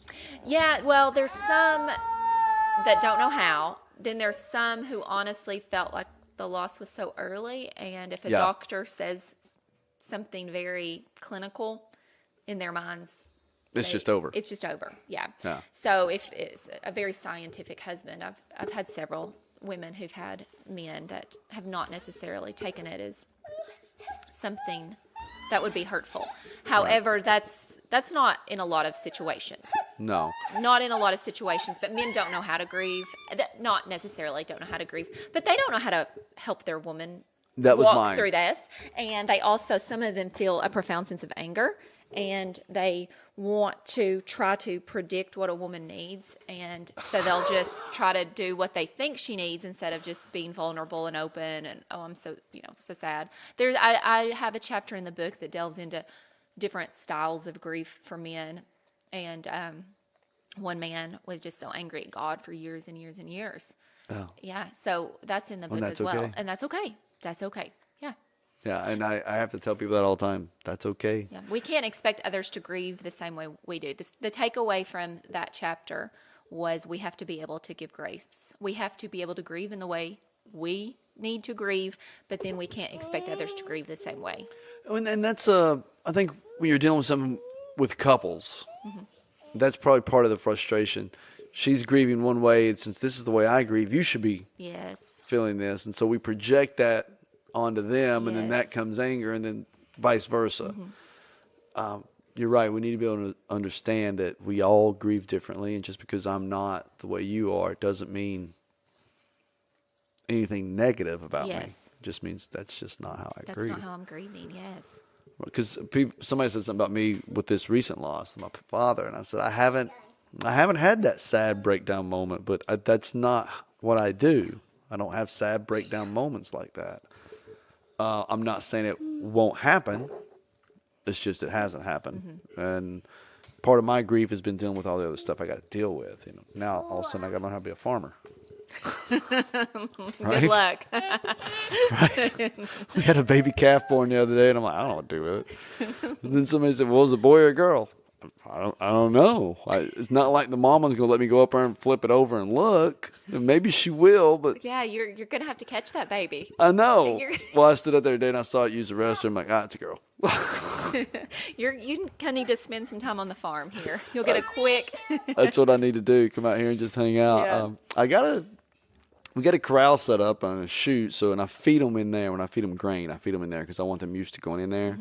Yeah, well, there's some that don't know how. Then there's some who honestly felt like the loss was so early, and if a Yeah. doctor says something very clinical, in their minds, It's just over. It's just over. Yeah. Yeah. So if it's a very scientific husband, I've had several women who've had men that have not necessarily taken it as something that would be hurtful. However, that's not in a lot of situations. No. Not in a lot of situations, but men don't know how to grieve. Not necessarily don't know how to grieve, but they don't know how to help their woman That was walk mine. through this. And they also, some of them feel a profound sense of anger, and they want to try to predict what a woman needs, and so they'll just try to do what they think she needs instead of just being vulnerable and open. And I'm so so sad. I have a chapter in the book that delves into different styles of grief for men, and one man was just so angry at God for years and years and years. Oh. Yeah, so that's in the book that's as well, okay. and that's okay. That's okay. Yeah. Yeah, and I have to tell people that all the time. That's okay. Yeah, we can't expect others to grieve the same way we do. The takeaway from that chapter was we have to be able to give grace. We have to be able to grieve in the way we need to grieve, but then we can't expect others to grieve the same way. And that's I think when you're dealing with something with couples, that's probably part of the frustration. She's grieving one way, and since this is the way I grieve, you should be Yes. feeling this. And so we project that onto them, and then that Yes. comes anger, and then vice versa. You're right. We need to be able to understand that we all grieve differently, and just because I'm not the way you are, it doesn't mean anything negative about me. Yes. It just means that's just not how I That's grieve. not how I'm grieving. Yes. Because somebody said something about me with this recent loss, my father, and I said I haven't had that sad breakdown moment, but that's not what I do. I don't have sad breakdown moments like that. I'm not saying it won't happen. It's just it hasn't happened, and part of my grief has been dealing with all the other stuff I got to deal with. Now all of a sudden I got to learn how to be a farmer. Good luck. Right? We had a baby calf born the other day, and I'm like, I don't know what to do with it. And then somebody said, "Well, was it a boy or a girl?" I don't know. It's not like the mama's gonna let me go up there and flip it over and look. And maybe she will, but Yeah, you're gonna have to catch that baby. I know. You're- Well, I stood up there today and I saw it use the restroom. I'm like, it's a girl. You kind of need to spend some time on the farm here. You'll get a quick. That's what I need to do. Come out here and just hang out. Yeah. We got a corral set up on a chute, and I feed them in there. When I feed them grain, I feed them in there because I want them used to going in there.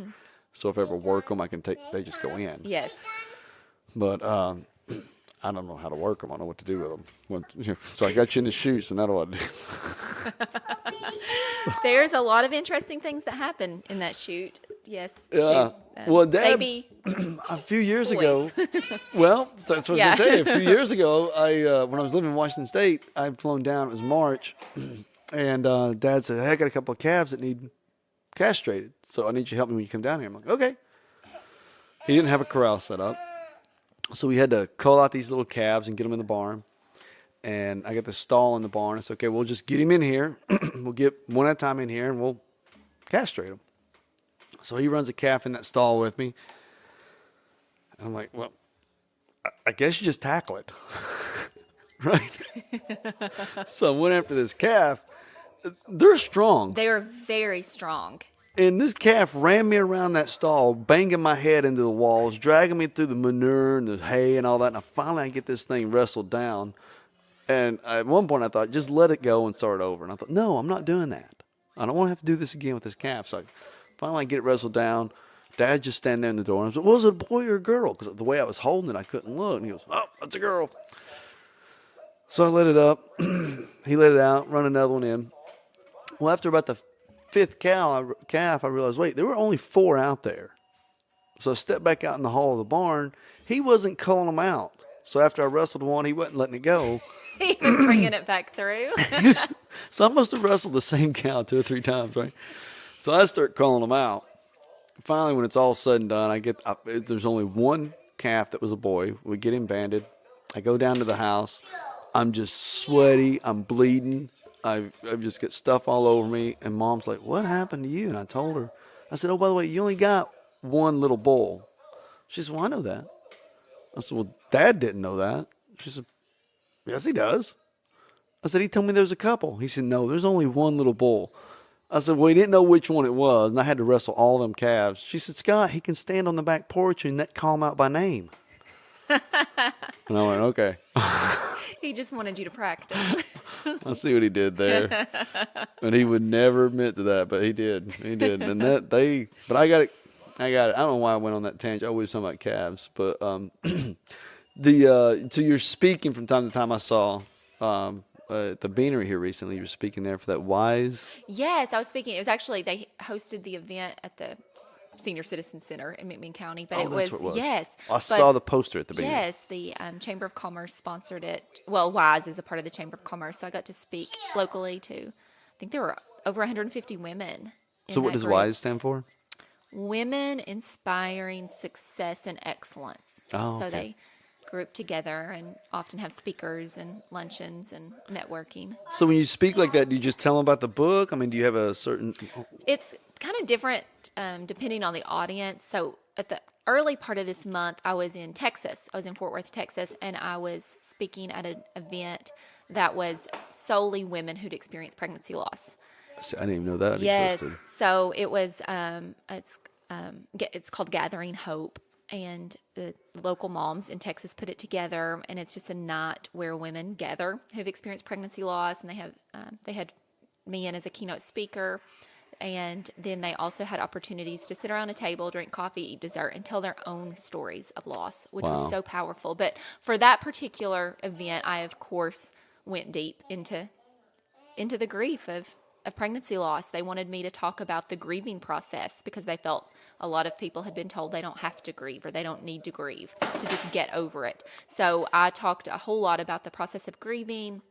So if I ever work them, they just go in. Yes. But I don't know how to work them. I don't know what to do with them. So I got you in the chute, so now what do I do? There's a lot of interesting things that happen in that chute. Yes. Yeah. to, Well, Dad, baby. a few years Boys. ago, well, that's what I was Yeah. going to tell you. A few years ago, when I was living in Washington State, I'd flown down. It was March, and Dad said, "Hey, I got a couple of calves that need castrated, so I need you to help me when you come down here." I'm like, "Okay." He didn't have a corral set up, so we had to cull out these little calves and get them in the barn. And I got the stall in the barn. I said, "Okay, we'll just get him in here. We'll get one at a time in here, and we'll castrate him." So he runs a calf in that stall with me. And I'm like, "Well, I guess you just tackle it." Right? So I went after this calf. They're strong. They are very strong. And this calf ran me around that stall, banging my head into the walls, dragging me through the manure and the hay and all that. And I get this thing wrestled down. And at one point I thought, just let it go and start over. And I thought, no, I'm not doing that. I don't want to have to do this again with this calf. So finally I get it wrestled down, Dad just standing there in the door. And I was like, was it a boy or a girl? Because the way I was holding it, I couldn't look. And he goes, oh, that's a girl. So I let it up. He let it out, run another one in. Well, after about the fifth calf, I realized, wait, there were only 4 out there. So I stepped back out in the hall of the barn. He wasn't calling them out. So after I wrestled one, he wasn't letting it go. He was bringing it back through. So I must have wrestled the same cow 2 or 3 times, right? So I start calling them out. Finally, when it's all said and done, there's only one calf that was a boy. We get him banded. I go down to the house. I'm just sweaty. I'm bleeding. I just get stuff all over me. And Mom's like, what happened to you? And I told her. I said, oh, by the way, you only got one little bull. She said, well, I know that. I said, well, Dad didn't know that. She said, yes, he does. I said, he told me there was a couple. He said, no, there's only one little bull. I said, well, he didn't know which one it was, and I had to wrestle all them calves. She said, Scott, he can stand on the back porch and call him out by name. And I went, okay. He just wanted you to practice. I see what he did there. And he would never admit to that, but he did. He did. And but I got it. I don't know why I went on that tangent. I was talking about calves, but so you're speaking from time to time. I saw at the Beanery here recently. You were speaking there for that Wise. Yes, I was speaking. It was actually, they hosted the event at the Senior Citizen Center in McMinn County, but That's what it was. Yes. I saw the poster at the Beanery. Yes, the Chamber of Commerce sponsored it. Well, Wise is a part of the Chamber of Commerce, so I got to speak locally to, I think there were over 150 women. So what does Wise stand for? Women Inspiring Success and Excellence. Oh, so okay. they group together and often have speakers and luncheons and networking. So when you speak like that, do you just tell them about the book? I mean, do you have a certain... It's kind of different depending on the audience. So at the early part of this month, I was in Texas. I was in Fort Worth, Texas, and I was speaking at an event that was solely women who'd experienced pregnancy loss. I didn't even know that existed. So it was, it's called Gathering Hope, and the local moms in Texas put it together, and it's just a night where women gather who've experienced pregnancy loss, and they had me in as a keynote speaker, and then they also had opportunities to sit around a table, drink coffee, eat dessert, and tell their own stories of loss, which was so powerful. But for that particular event, I of course went deep into the grief of pregnancy loss. They wanted me to talk about the grieving process because they felt a lot of people had been told they don't have to grieve or they don't need to grieve, to just get over it. So I talked a whole lot about the process of grieving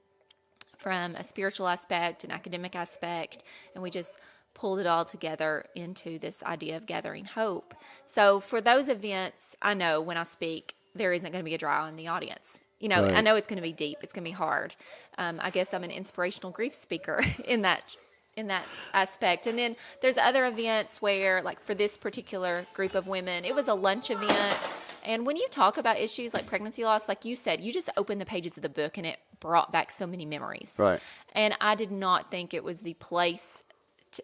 from a spiritual aspect, an academic aspect, and we just pulled it all together into this idea of gathering hope. So for those events, I know when I speak, there isn't going to be a dry eye in the audience. You know, Right. I know it's going to be deep. It's going to be hard. I guess I'm an inspirational grief speaker in that aspect. And then there's other events where, like for this particular group of women, it was a lunch event. And when you talk about issues like pregnancy loss, like you said, you just opened the pages of the book and it brought back so many memories. Right. And I did not think it was the place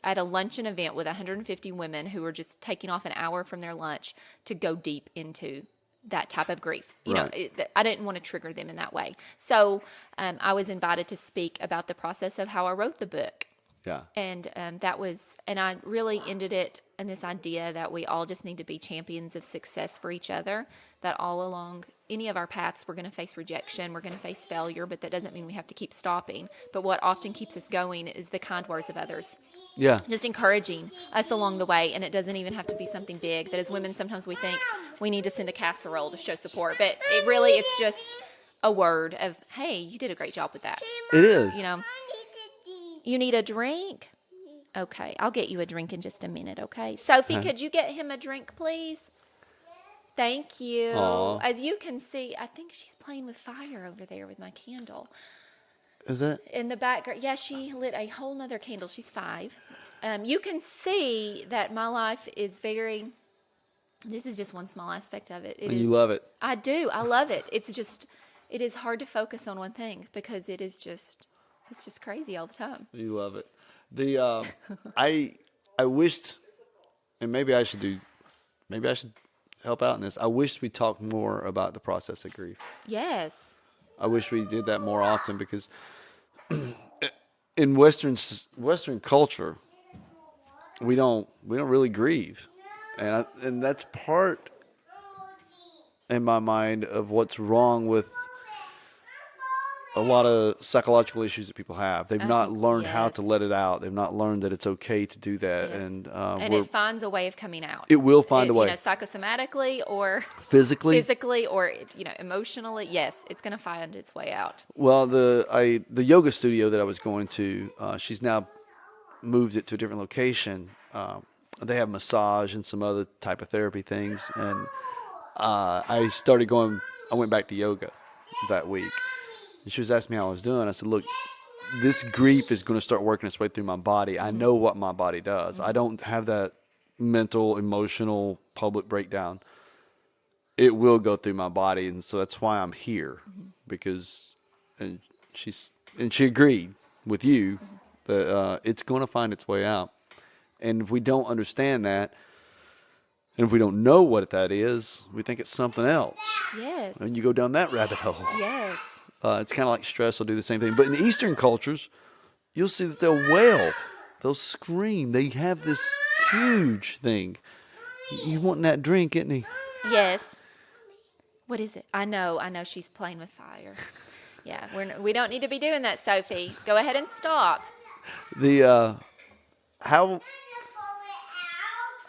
at a luncheon event with 150 women who were just taking off an hour from their lunch to go deep into that type of grief. You know, I didn't want to trigger them in that way. So I was invited to speak about the process of how I wrote the book. Yeah. And and I really ended it in this idea that we all just need to be champions of success for each other, that all along any of our paths, we're going to face rejection, we're going to face failure, but that doesn't mean we have to keep stopping. But what often keeps us going is the kind words of others. Yeah. Just encouraging us along the way, and it doesn't even have to be something big. That as women, sometimes we think we need to send a casserole to show support, but it's just a word of, hey, you did a great job with that. It is. You know, you need a drink? Okay, I'll get you a drink in just a minute, okay? Sophie, could you get him a drink, please? Thank you. Aw. As you can see, I think she's playing with fire over there with my candle. Is that? In the background, yeah, she lit a whole nother candle. She's 5. You can see that my life is this is just one small aspect of it. You love it. I do. I love it. It is hard to focus on one thing because it's just crazy all the time. You love it. I wished, and maybe I should help out in this. I wish we talked more about the process of grief. Yes. I wish we did that more often because in Western culture, we don't really grieve. And that's part in my mind of what's wrong with a lot of psychological issues that people have. They've not learned how to yes. let it out. They've not learned that it's okay to do that. Yes. And And it finds a way of coming out. it will find a way. Psychosomatically or Physically. or emotionally. Yes, it's going to find its way out. Well, the yoga studio that I was going to, she's now moved it to a different location. They have massage and some other type of therapy things, and I started going. I went back to yoga that week, and she was asking me how I was doing. I said, "Look, this grief is going to start working its way through my body. I know what my body does. I don't have that mental, emotional, public breakdown. It will go through my body, and so that's why I'm here." Because, and she agreed with you that it's going to find its way out. And if we don't understand that, and if we don't know what that is, we think it's something else. Yes. And you go down that rabbit hole. Yes. It's kind of like stress will do the same thing. But in Eastern cultures, you'll see that they'll wail. They'll scream. They have this huge thing. You wanting that drink, isn't he? Yes. What is it? I know. She's playing with fire. Yeah, we don't need to be doing that, Sophie. Go ahead and stop.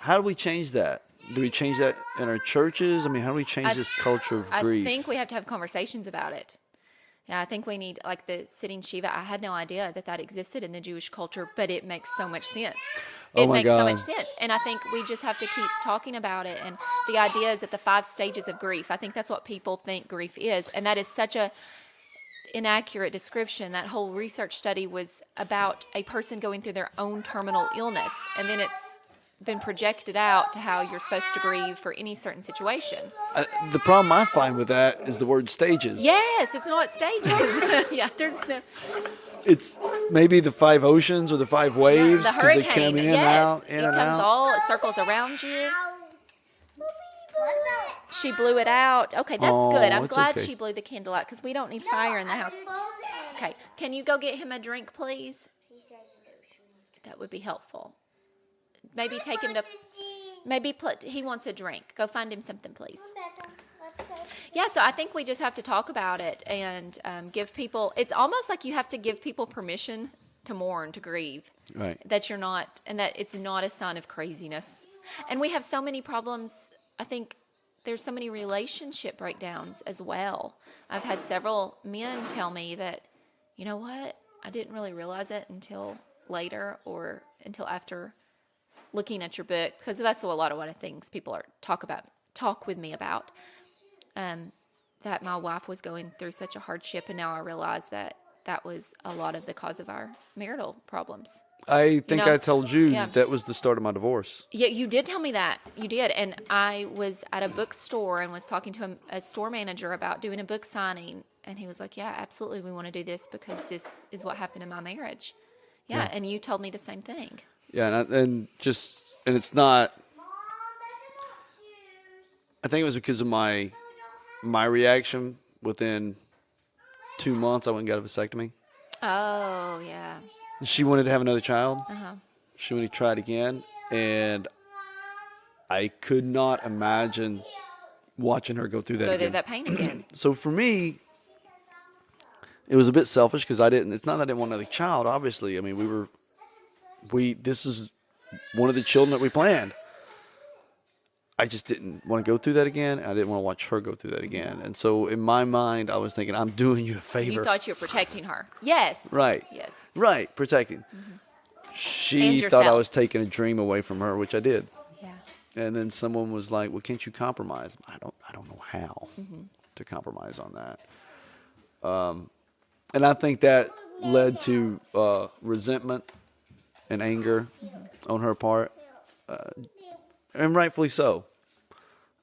How do we change that? Do we change that in our churches? I mean, how do we change this culture of grief? I think we have to have conversations about it. Yeah, I think we need, like the sitting Shiva. I had no idea that existed in the Jewish culture, but it makes so much sense. Oh It my makes so God. much sense. And I think we just have to keep talking about it. And the idea is that the 5 stages of grief, I think that's what people think grief is. And that is such a inaccurate description. That whole research study was about a person going through their own terminal illness. And then it's been projected out to how you're supposed to grieve for any certain situation. The problem I find with that is the word stages. Yes, it's not stages. Yeah, there's no... It's maybe the 5 oceans or the 5 waves. The 'cause they hurricane, come in yes. and out, It circles around you. She blew it out. Okay, that's Oh, good. I'm it's glad okay. she blew the candle out because we don't need fire in the house. Okay, can you go get him a drink, please? That would be helpful. Maybe take him to... he wants a drink. Go find him something, please. Yeah, so I think we just have to talk about it and give people... It's almost like you have to give people permission to mourn, to grieve. Right. That you're not... And that it's not a sign of craziness. And we have so many problems. I think there's so many relationship breakdowns as well. I've had several men tell me that, you know what? I didn't really realize it until later or until after looking at your book, because that's a lot of what things people talk with me about. That my wife was going through such a hardship, and now I realize that was a lot of the cause of our marital problems. I think I told you Yeah. that was the start of my divorce. Yeah, you did tell me that. You did. And I was at a bookstore and was talking to a store manager about doing a book signing. And he was like, yeah, absolutely. We want to do this because this is what happened in my marriage. Yeah. And you told me the same thing. Yeah, and it's not... I think it was because of my reaction. Within 2 months, I went and got a vasectomy. Oh, yeah. She wanted to have another child. Uh-huh. She wanted to try it again, and I could not imagine watching her go through that Go again. through that pain again. So for me, it was a bit selfish because it's not that I didn't want another child, obviously. I mean, this is one of the children that we planned. I just didn't want to go through that again. I didn't want to watch her go through that again. And so in my mind, I was thinking, I'm doing you a favor. You thought you were protecting her. Yes. Right. Yes. Right, protecting. And She thought I yourself. was taking a dream away from her, which I did. Yeah. And then someone was like, "Well, can't you compromise?" I don't know how to compromise on that. And I think that led to resentment and anger on her part, and rightfully so.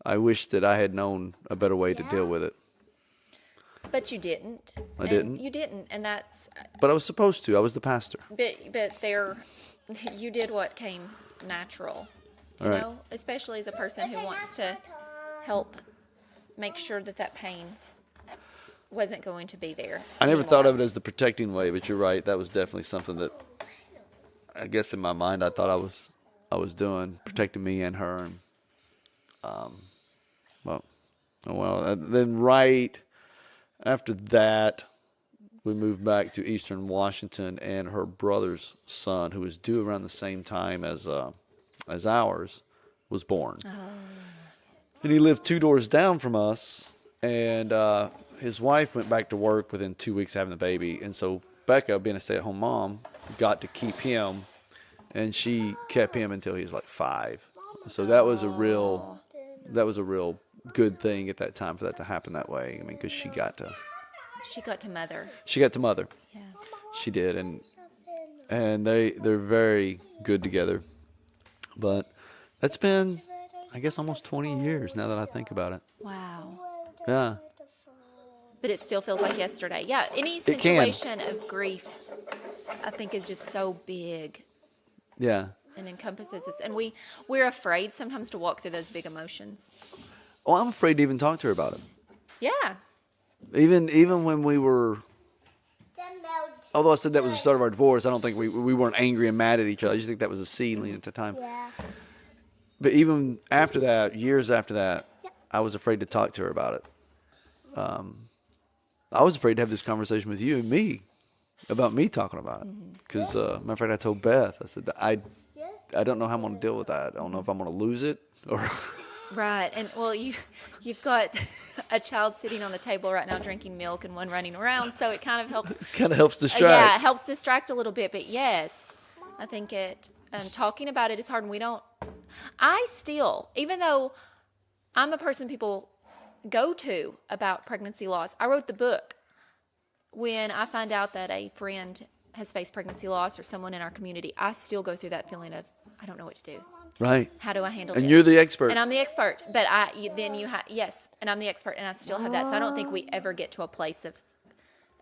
I wish that I had known a better way to deal with it. But you didn't. I didn't. You didn't, and that's... But I was supposed to. I was the pastor. But you did what came natural, you All right. know, especially as a person who wants to help make sure that pain wasn't going to be there. I never anymore. thought of it as the protecting way, but you're right. That was definitely something that I guess in my mind I thought I was doing, protecting me and her, Then right after that, we moved back to Eastern Washington, and her brother's son, who was due around the same time as ours, was born. And he lived 2 doors down from us, and his wife went back to work within 2 weeks of having the baby, and so Becca, being a stay-at-home mom, got to keep him, and she kept him until he was like 5. So that was a real good thing at that time for that to happen that way. I mean, because she got to mother. She got to mother. Yeah. She did, and they're very good together. But that's been, I guess, almost 20 years now that I think about it. Wow. Yeah. But it still feels like yesterday. Yeah, any It can. situation of grief, I think, is just so big Yeah. and encompasses us. And we're afraid sometimes to walk through those big emotions. Oh, I'm afraid to even talk to her about it. Yeah. Even when we were, The milk. although I said that was the start of our divorce, I don't think we weren't angry and mad at each other. I just think that was a seedling at the time. Yeah. But even after that, years after that, I was afraid to talk to her about it. I was afraid to have this conversation with you and me about me talking about it. Because, matter of fact, I told Beth, I said, I don't know how I'm going to deal with that. I don't know if I'm going to lose it or... Right. And, well, you've got a child sitting on the table right now drinking milk and one running around, so it kind of helps. kind of helps distract. Yeah, it helps distract a little bit. But, yes, I think talking about it is hard. And I still, even though I'm a person people go to about pregnancy loss, I wrote the book when I find out that a friend has faced pregnancy loss or someone in our community. I still go through that feeling of, I don't know what to do. Right. How do I handle And this? you're the expert. And I'm the expert. But yes, and I'm the expert, and I still have that. So I don't think we ever get to a place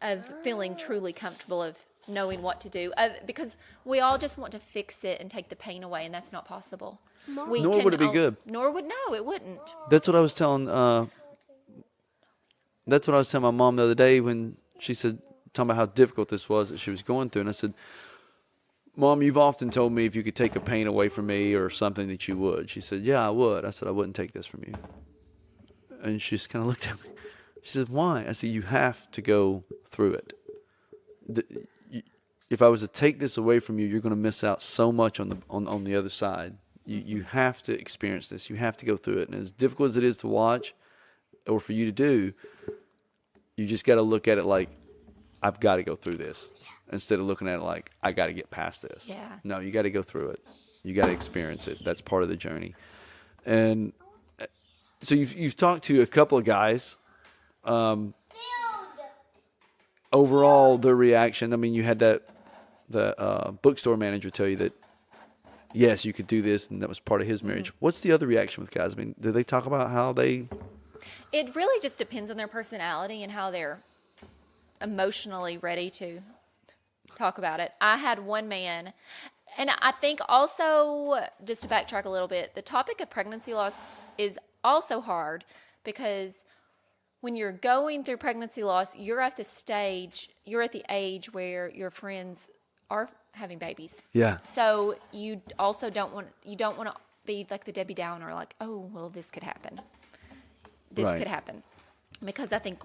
of feeling truly comfortable of knowing what to do. Because we all just want to fix it and take the pain away, and that's not possible. Nor would it be good. No, it wouldn't. That's what I was telling. That's what I was telling my mom the other day when she said, talking about how difficult this was that she was going through, and I said, Mom, you've often told me if you could take a pain away from me or something that you would. She said, yeah, I would. I said, I wouldn't take this from you. And she just kind of looked at me. She said, why? I said, you have to go through it. If I was to take this away from you, you're going to miss out so much on the other side. You have to experience this. You have to go through it. And as difficult as it is to watch or for you to do, you just got to look at it like, I've got to go through this. Instead of looking at it like, I got to get past this. Yeah. No, you got to go through it. You got to experience it. That's part of the journey. And so you've talked to a couple of guys. Overall, their reaction, I mean, you had the bookstore manager tell you that, yes, you could do this, and that was part of his marriage. What's the other reaction with guys? I mean, do they talk about how they... It really just depends on their personality and how they're emotionally ready to talk about it. I had one man, and I think also, just to backtrack a little bit, the topic of pregnancy loss is also hard because when you're going through pregnancy loss, you're at the age where your friends are having babies. Yeah. So you also don't want to be like the Debbie Downer, like, oh, well, this could happen. This Right. could happen. Because I think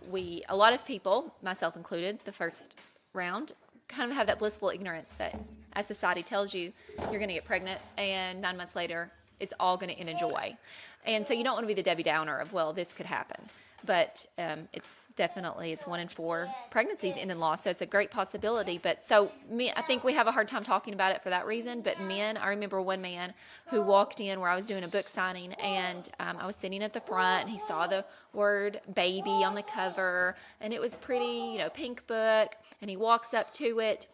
a lot of people, myself included, the first round, kind of have that blissful ignorance that as society tells you, you're going to get pregnant, and 9 months later, it's all going to end in joy. And so you don't want to be the Debbie Downer of, well, this could happen. But it's 1 in 4 pregnancies end in loss, so it's a great possibility. But so I think we have a hard time talking about it for that reason. But men, I remember one man who walked in where I was doing a book signing, and I was sitting at the front, and he saw the word baby on the cover, and it was pretty, pink book, and he walks up to it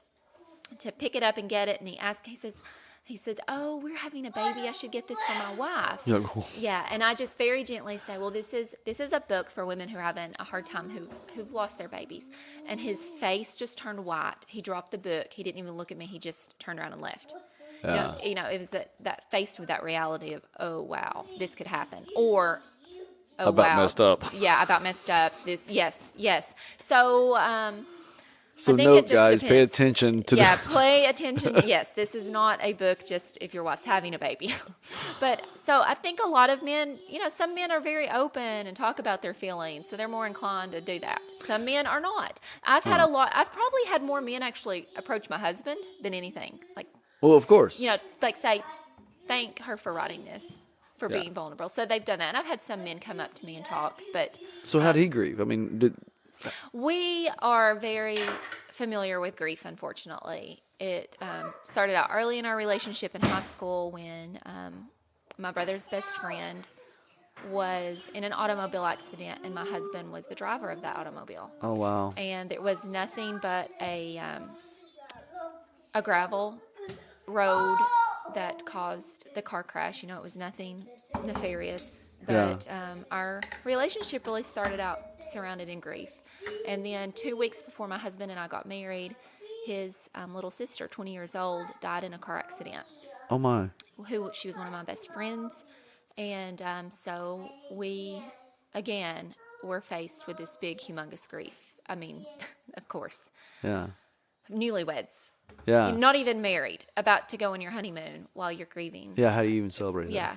to pick it up and get it, and he said, oh, we're having a baby. I should get this for my wife. Yeah, and I just very gently say, well, this is a book for women who are having a hard time who've lost their babies. And his face just turned white. He dropped the book. He didn't even look at me. He just turned around and left. Yeah. It was that faced with that reality of, oh, wow, this could happen. Or, oh, About wow. messed up. Yeah, about messed up. Yes. So, So I think note, it just guys, pay depends. attention to Yeah, the. pay attention. Yes, this is not a book just if your wife's having a baby. But so I think a lot of men, some men are very open and talk about their feelings, so they're more inclined to do that. Some men are not. I've probably had more men actually approach my husband than anything. Like, Well, of course. like say, thank her for writing this, for Yeah. being vulnerable. So they've done that. And I've had some men come up to me and talk, but So how did he grieve? I mean, we are very familiar with grief, unfortunately. It started out early in our relationship in high school when my brother's best friend was in an automobile accident, and my husband was the driver of that automobile. oh wow. And it was nothing but a gravel road that caused the car crash. It was nothing nefarious. But our relationship really started out surrounded in grief. And then 2 weeks before my husband and I got married, his little sister, 20 years old, died in a car accident. Oh my. She was one of my best friends. And so we, again, were faced with this big, humongous grief. I mean, of course. Yeah. Newlyweds. Yeah. You're not even married, about to go on your honeymoon while you're grieving. Yeah. How do you even celebrate Yeah,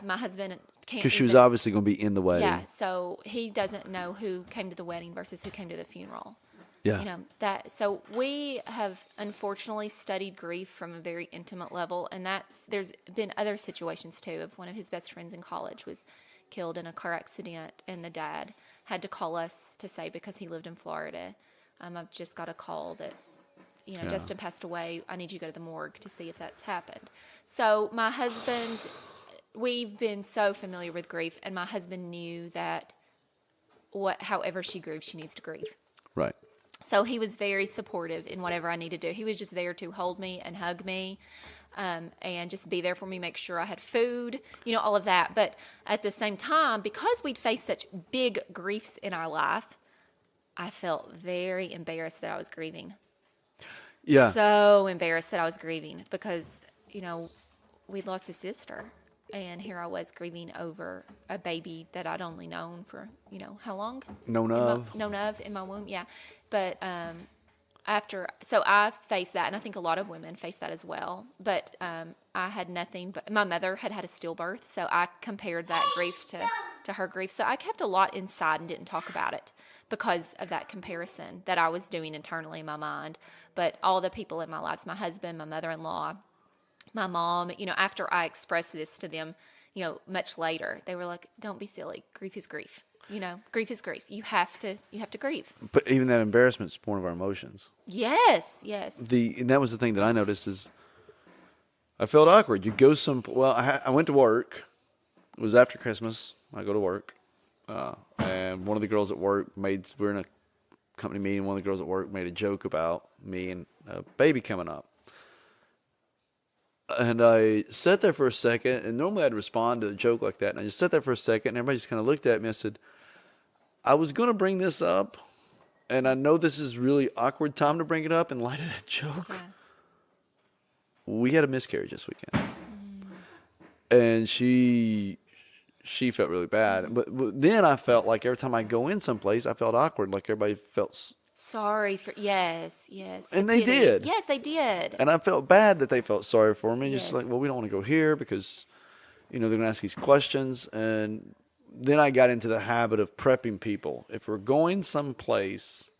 my husband can't. Because she was even- obviously going to be in the wedding. Yeah, so he doesn't know who came to the wedding versus who came to the funeral. Yeah. So we have unfortunately studied grief from a very intimate level, and there's been other situations too. Of one of his best friends in college was killed in a car accident, and the dad had to call us to say, because he lived in Florida, I've just got a call that Justin passed away. I need you to go to the morgue to see if that's happened. So my husband, we've been so familiar with grief, and my husband knew that however she grieves, she needs to grieve. Right. So he was very supportive in whatever I needed to do. He was just there to hold me and hug me, and just be there for me, make sure I had food, all of that. But at the same time, because we'd faced such big griefs in our life, I felt very embarrassed that I was grieving. Yeah. So embarrassed that I was grieving because, we'd lost a sister. And here I was grieving over a baby that I'd only known for, how long? Known of in my womb, yeah. But so I faced that, and I think a lot of women face that as well. But I had nothing, but my mother had a stillbirth, so I compared that grief to her grief. So I kept a lot inside and didn't talk about it because of that comparison that I was doing internally in my mind. But all the people in my lives, my husband, my mother-in-law, my mom, after I expressed this to them, much later, they were like, "Don't be silly. Grief is grief. Grief is grief. You have to grieve." But even that embarrassment is one of our emotions. Yes. And that was the thing that I noticed is I felt awkward. You go I went to work. It was after Christmas. I go to work. And one of the girls at work we're in a company meeting. One of the girls at work made a joke about me and a baby coming up. And I sat there for a second, and normally I'd respond to a joke like that. And I just sat there for a second, and everybody just kind of looked at me. I said, I was going to bring this up, and I know this is really awkward time to bring it up in light of that joke. Yeah. We had a miscarriage this weekend. And she felt really bad. But then I felt like every time I go in someplace, I felt awkward, like everybody felt Sorry for yes. And they pity. did. Yes, they did. And I felt bad that they felt sorry for me. Just Yes. like, well, we don't want to go here because, they're going to ask these questions. And then I got into the habit of prepping people. If we're going someplace,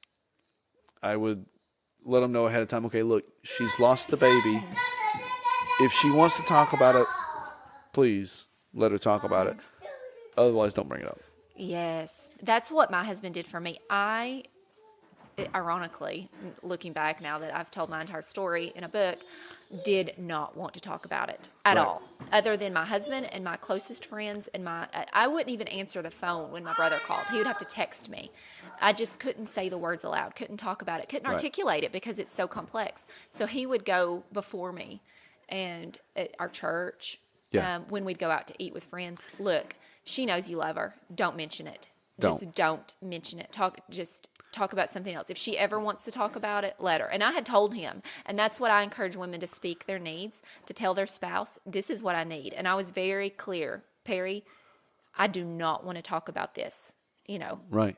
I would let them know ahead of time, okay, look, she's lost the baby. If she wants to talk about it, please let her talk about it. Otherwise, don't bring it up. Yes, that's what my husband did for me. Ironically, looking back now that I've told my entire story in a book, did not want to talk about it at Right. all. Other than my husband and my closest friends I wouldn't even answer the phone when my brother called. He would have to text me. I just couldn't say the words aloud, couldn't talk about it, couldn't Right. articulate it because it's so complex. So he would go before me, and at our church, Yeah. when we'd go out to eat with friends, look, she knows you love her. Don't mention it. Don't. Just don't mention it. Talk about something else. If she ever wants to talk about it, let her. And I had told him, and that's what I encourage women to speak their needs, to tell their spouse, this is what I need. And I was very clear, Perry, I do not want to talk about this. Right.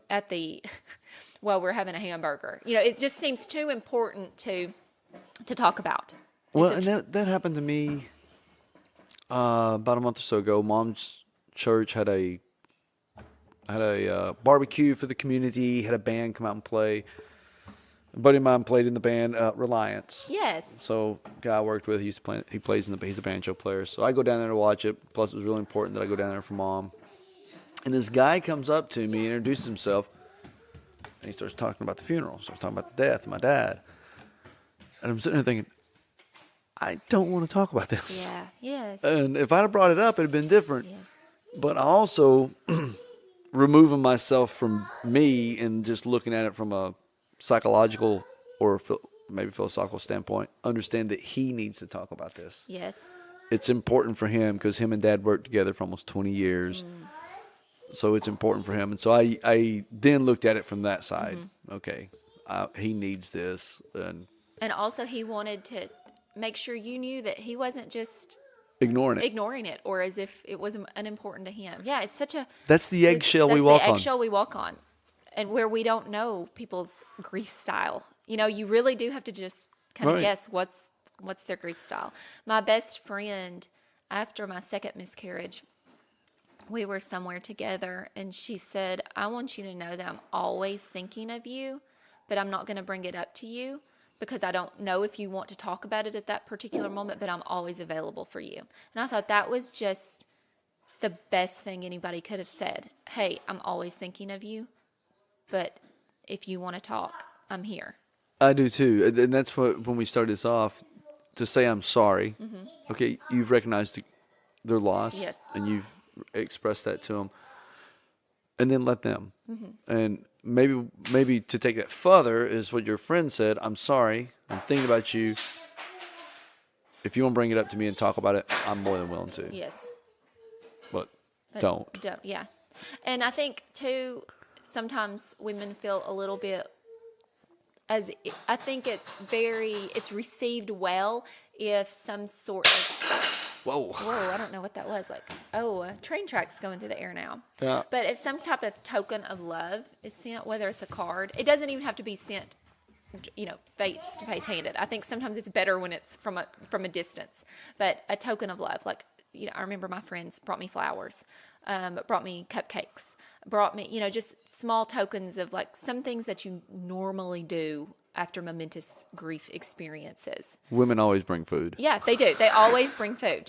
while we're having a hamburger. It just seems too important to talk about. Well, and that happened to me about a month or so ago. Mom's church had a barbecue for the community, had a band come out and play. A buddy of mine played in the band, Reliance. Yes. So, guy I worked with, he's a banjo player. So I go down there to watch it. Plus, it was really important that I go down there for Mom. And this guy comes up to me, introduces himself, and he starts talking about the funeral. Starts talking about the death of my dad. And I'm sitting there thinking, I don't want to talk about this. Yeah. Yes. And if I'd have brought it up, it'd have been different. Yes. But I also removing myself from me and just looking at it from a psychological or maybe philosophical standpoint, understand that he needs to talk about this. Yes. It's important for him because him and Dad worked together for almost 20 years. So it's important for him. And so I then looked at it from that side. Okay, he needs this. And also he wanted to make sure you knew that he wasn't just ignoring it or as if it wasn't unimportant to him. Yeah, it's such a... That's the eggshell we walk on. That's the eggshell we walk on. And where we don't know people's grief style. You really do have to just kind of guess what's their grief style. My best friend, after my second miscarriage, we were somewhere together, and she said, I want you to know that I'm always thinking of you, but I'm not going to bring it up to you because I don't know if you want to talk about it at that particular moment, but I'm always available for you. And I thought that was just the best thing anybody could have said. Hey, I'm always thinking of you, but if you want to talk, I'm here. I do too. And that's when we started this off, to say I'm sorry. Okay, you've recognized their loss. Yes. And you've expressed that to them. And then let them. And maybe to take that further is what your friend said. I'm sorry. I'm thinking about you. If you want to bring it up to me and talk about it, I'm more than willing to. Yes. But don't. Yeah. And I think, too, sometimes women feel a little bit, I think it's received well if some sort of... Whoa, I don't know what that was. Like, train tracks going through the air now. Yeah. But if some type of token of love is sent, whether it's a card, it doesn't even have to be sent, face to face handed. I think sometimes it's better when it's from a distance. But a token of love, like, I remember my friends brought me flowers, brought me cupcakes, brought me, just small tokens of like some things that you normally do after momentous grief experiences. Women always bring food. Yeah, they do. They always bring food.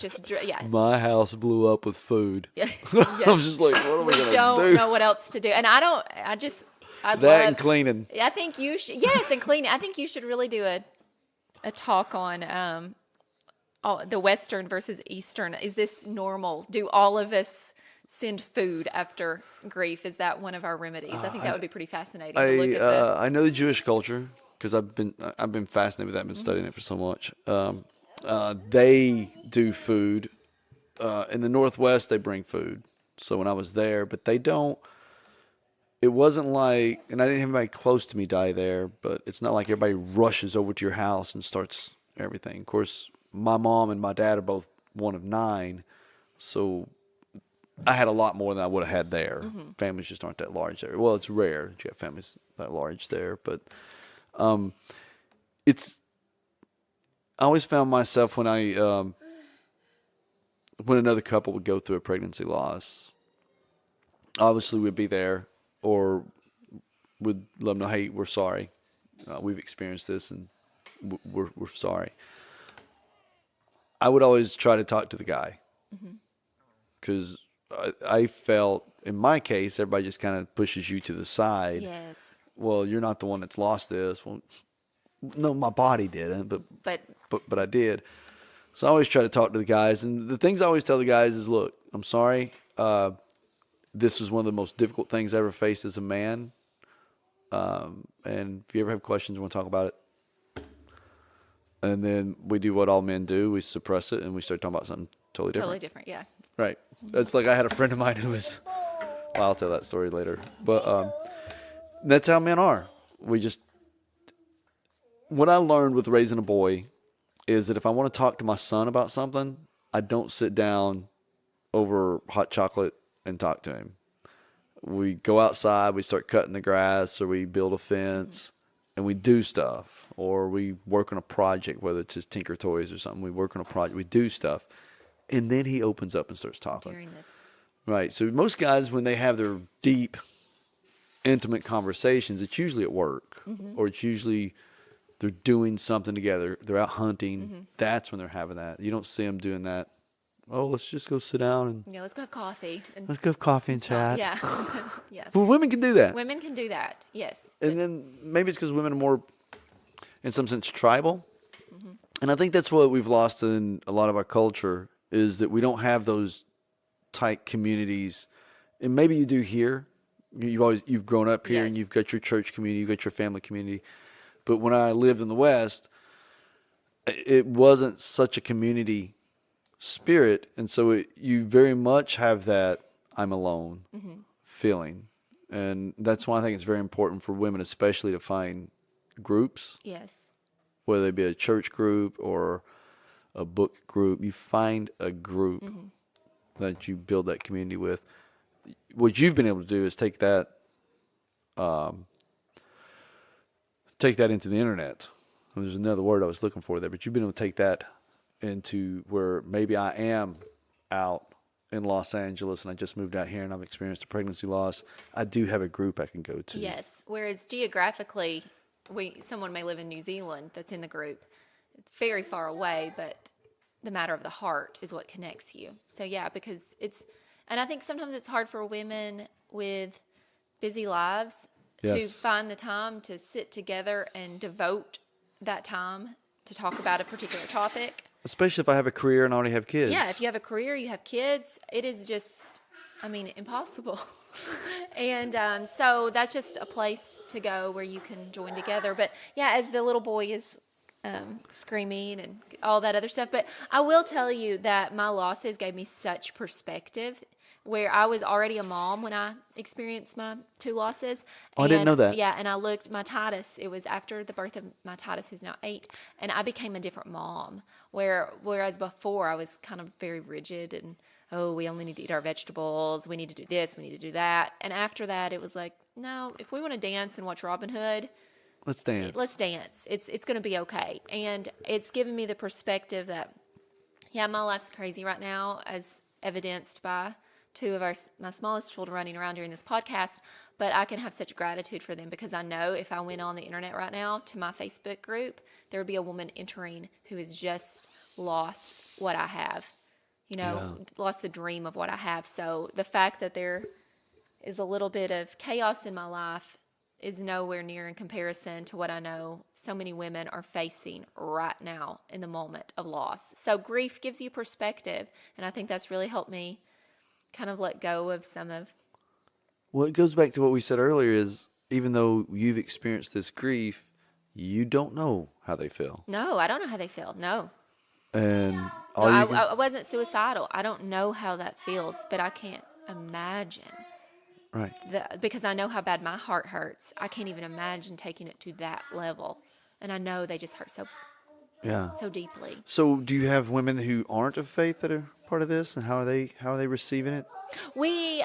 My house blew up with food. Yeah. I was just like, what are we going to do? Don't know what else to do. And I love... And cleaning. I think you should... Yes, and cleaning. I think you should really do a talk on the Western versus Eastern. Is this normal? Do all of us send food after grief? Is that one of our remedies? I think that would be pretty fascinating to look at. I know the Jewish culture because I've been fascinated with that. I've been studying it for so much. They do food. In the Northwest, they bring food. So when I was there, but they don't. It wasn't like, and I didn't have anybody close to me die there, but it's not like everybody rushes over to your house and starts everything. Of course, my mom and my dad are both one of 9, so I had a lot more than I would have had there. Families just aren't that large there. Well, it's rare that you have families that large there, but I always found myself when another couple would go through a pregnancy loss, obviously we'd be there or would let them know, hey, we're sorry. We've experienced this and we're sorry. I would always try to talk to the guy because I felt, in my case, everybody just kind of pushes you to the side. Yes. Well, you're not the one that's lost this. Well, no, my body didn't, but I did. So I always try to talk to the guys. And the things I always tell the guys is, look, I'm sorry. This was one of the most difficult things I ever faced as a man. And if you ever have questions, you want to talk about it. And then we do what all men do. We suppress it and we start talking about something totally different. Totally different, yeah. Right. That's like I had a friend of mine who was, well, I'll tell that story later. But that's how men are. What I learned with raising a boy is that if I want to talk to my son about something, I don't sit down over hot chocolate and talk to him. we go outside, we start cutting the grass, or we build a fence, and we do stuff, or we work on a project, whether it's just Tinker Toys or something. We work on a project, we do stuff, and then he opens up and starts talking. During the Right. So most guys, when they have their deep, intimate conversations, it's usually at work, or it's usually they're doing something together. They're out hunting. That's when they're having that. You don't see them doing that. Oh, let's just go sit down and yeah, let's go have coffee. And let's go have coffee and chat. yeah, yeah. Well, women can do that. Women can do that. Yes. And then maybe it's because women are more, in some sense, tribal. And I think that's what we've lost in a lot of our culture, is that we don't have those tight communities. And maybe you do here. You've grown up here, and Yes. you've got your church community, you've got your family community. But when I lived in the West, it wasn't such a community spirit. And so you very much have that I'm alone feeling. And that's why I think it's very important for women, especially, to find groups, Yes. whether they be a church group or a book group. You find a group that you build that community with. What you've been able to do is take that into the internet. There's another word I was looking for there, but you've been able to take that into where maybe I am out in Los Angeles and I just moved out here and I've experienced a pregnancy loss. I do have a group I can go to. Yes. Whereas geographically, someone may live in New Zealand that's in the group. It's very far away, but the matter of the heart is what connects you. So yeah, because and I think sometimes it's hard for women with busy lives to Yes. find the time to sit together and devote that time to talk about a particular topic. Especially if I have a career and I already have kids. Yeah, if you have a career, you have kids, it is just, impossible. And so that's just a place to go where you can join together. But yeah, as the little boy is screaming and all that other stuff. But I will tell you that my losses gave me such perspective, where I was already a mom when I experienced my 2 losses. Oh, I didn't know that. Yeah, and I looked, my Titus, it was after the birth of my Titus, who's now 8, and I became a different mom, whereas before I was kind of very rigid and, oh, we only need to eat our vegetables, we need to do this, we need to do that. And after that, it was like, no, if we want to dance and watch Robin Hood, Let's dance. let's dance. It's going to be okay. And it's given me the perspective that, yeah, my life's crazy right now, as evidenced by 2 of my smallest children running around during this podcast, but I can have such gratitude for them, because I know if I went on the internet right now to my Facebook group, there would be a woman entering who has just lost what I have, lost the dream of what I have. So the fact that there is a little bit of chaos in my life is nowhere near in comparison to what I know so many women are facing right now in the moment of loss. So grief gives you perspective, and I think that's really helped me kind of let go of some of. Well, it goes back to what we said earlier, is even though you've experienced this grief, you don't know how they feel. No, I don't know how they feel. No. And So I wasn't suicidal. I don't know how that feels, but I can't imagine. right. Because I know how bad my heart hurts. I can't even imagine taking it to that level. And I know they just hurt Yeah. so deeply. So do you have women who aren't of faith that are part of this, and how are they receiving it? We,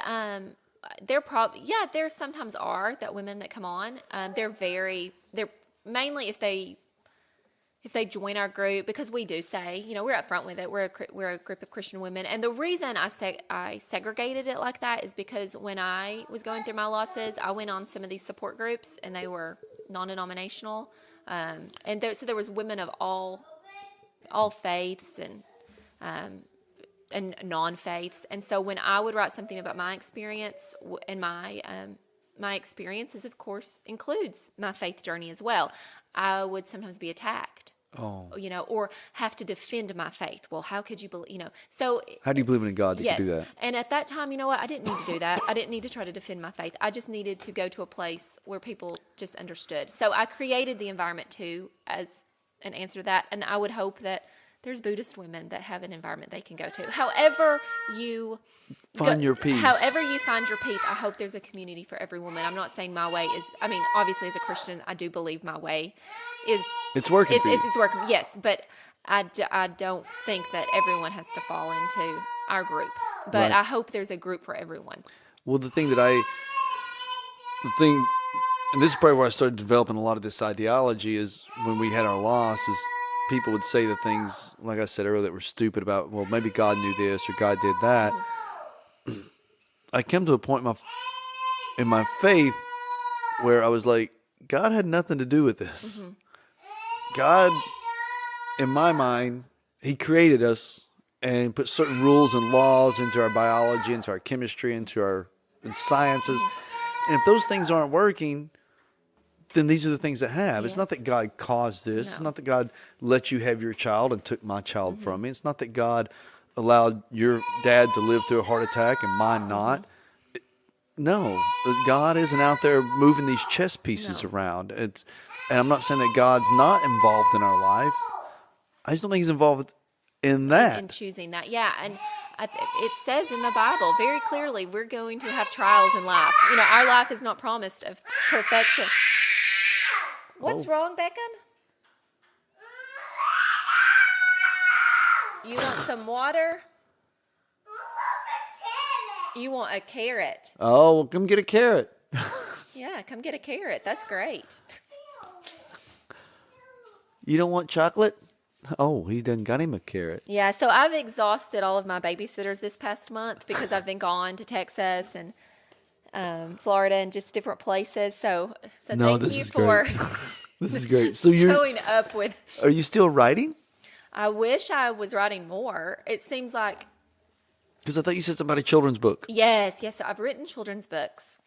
there sometimes are that women that come on. They're mainly if they join our group, because we do say, we're upfront with it. We're a group of Christian women, and the reason I segregated it like that is because when I was going through my losses, I went on some of these support groups, and they were non-denominational, and so there was women of all faiths and non-faiths. And so when I would write something about my experience, and my experiences, of course, includes my faith journey as well, I would sometimes be attacked. Oh. Or have to defend my faith. Well, how could you believe, so. How do you believe in a God that Yes. can do that? And at that time, you know what? I didn't need to do that. I didn't need to try to defend my faith. I just needed to go to a place where people just understood. So I created the environment too as an answer to that. And I would hope that there's Buddhist women that have an environment they can go to. However you Find your peace. However you find your peace, I hope there's a community for every woman. I'm not saying my way is, obviously as a Christian, I do believe my way is. It's working for you. It's working, yes. But I don't think that everyone has to fall into our group. But Right. I hope there's a group for everyone. Well, the thing that the thing, and this is probably where I started developing a lot of this ideology, is when we had our loss, is people would say the things, like I said earlier, that were stupid about, well, maybe God knew this or God did that. I came to a point in my faith where I was like, God had nothing to do with this. Mm-hmm. God, in my mind, He created us and put certain rules and laws into our biology, into our chemistry, into our sciences. And if those things aren't working, then these are the things that have. Yes. It's not that God caused this. No. It's not that God let you have your child and took my child from me. It's not that God allowed your dad to live through a heart attack and mine not. No, God isn't out there moving these chess pieces around. And I'm not saying that God's not involved in our life. I just don't think He's involved in that. In choosing that. Yeah, and it says in the Bible very clearly we're going to have trials in life. You know, our life is not promised of perfection. What's wrong, Beckham? You want some water? You want a carrot. Oh, well, come get a carrot. Yeah, come get a carrot. That's great. You don't want chocolate? Oh, he done got him a carrot. Yeah, so I've exhausted all of my babysitters this past month because I've been gone to Texas and Florida and just different places. So No, thank this you is for great. This is great. So showing up with. are you still writing? I wish I was writing more. It seems like Because I thought you said something about a children's book. yes. So I've written children's books,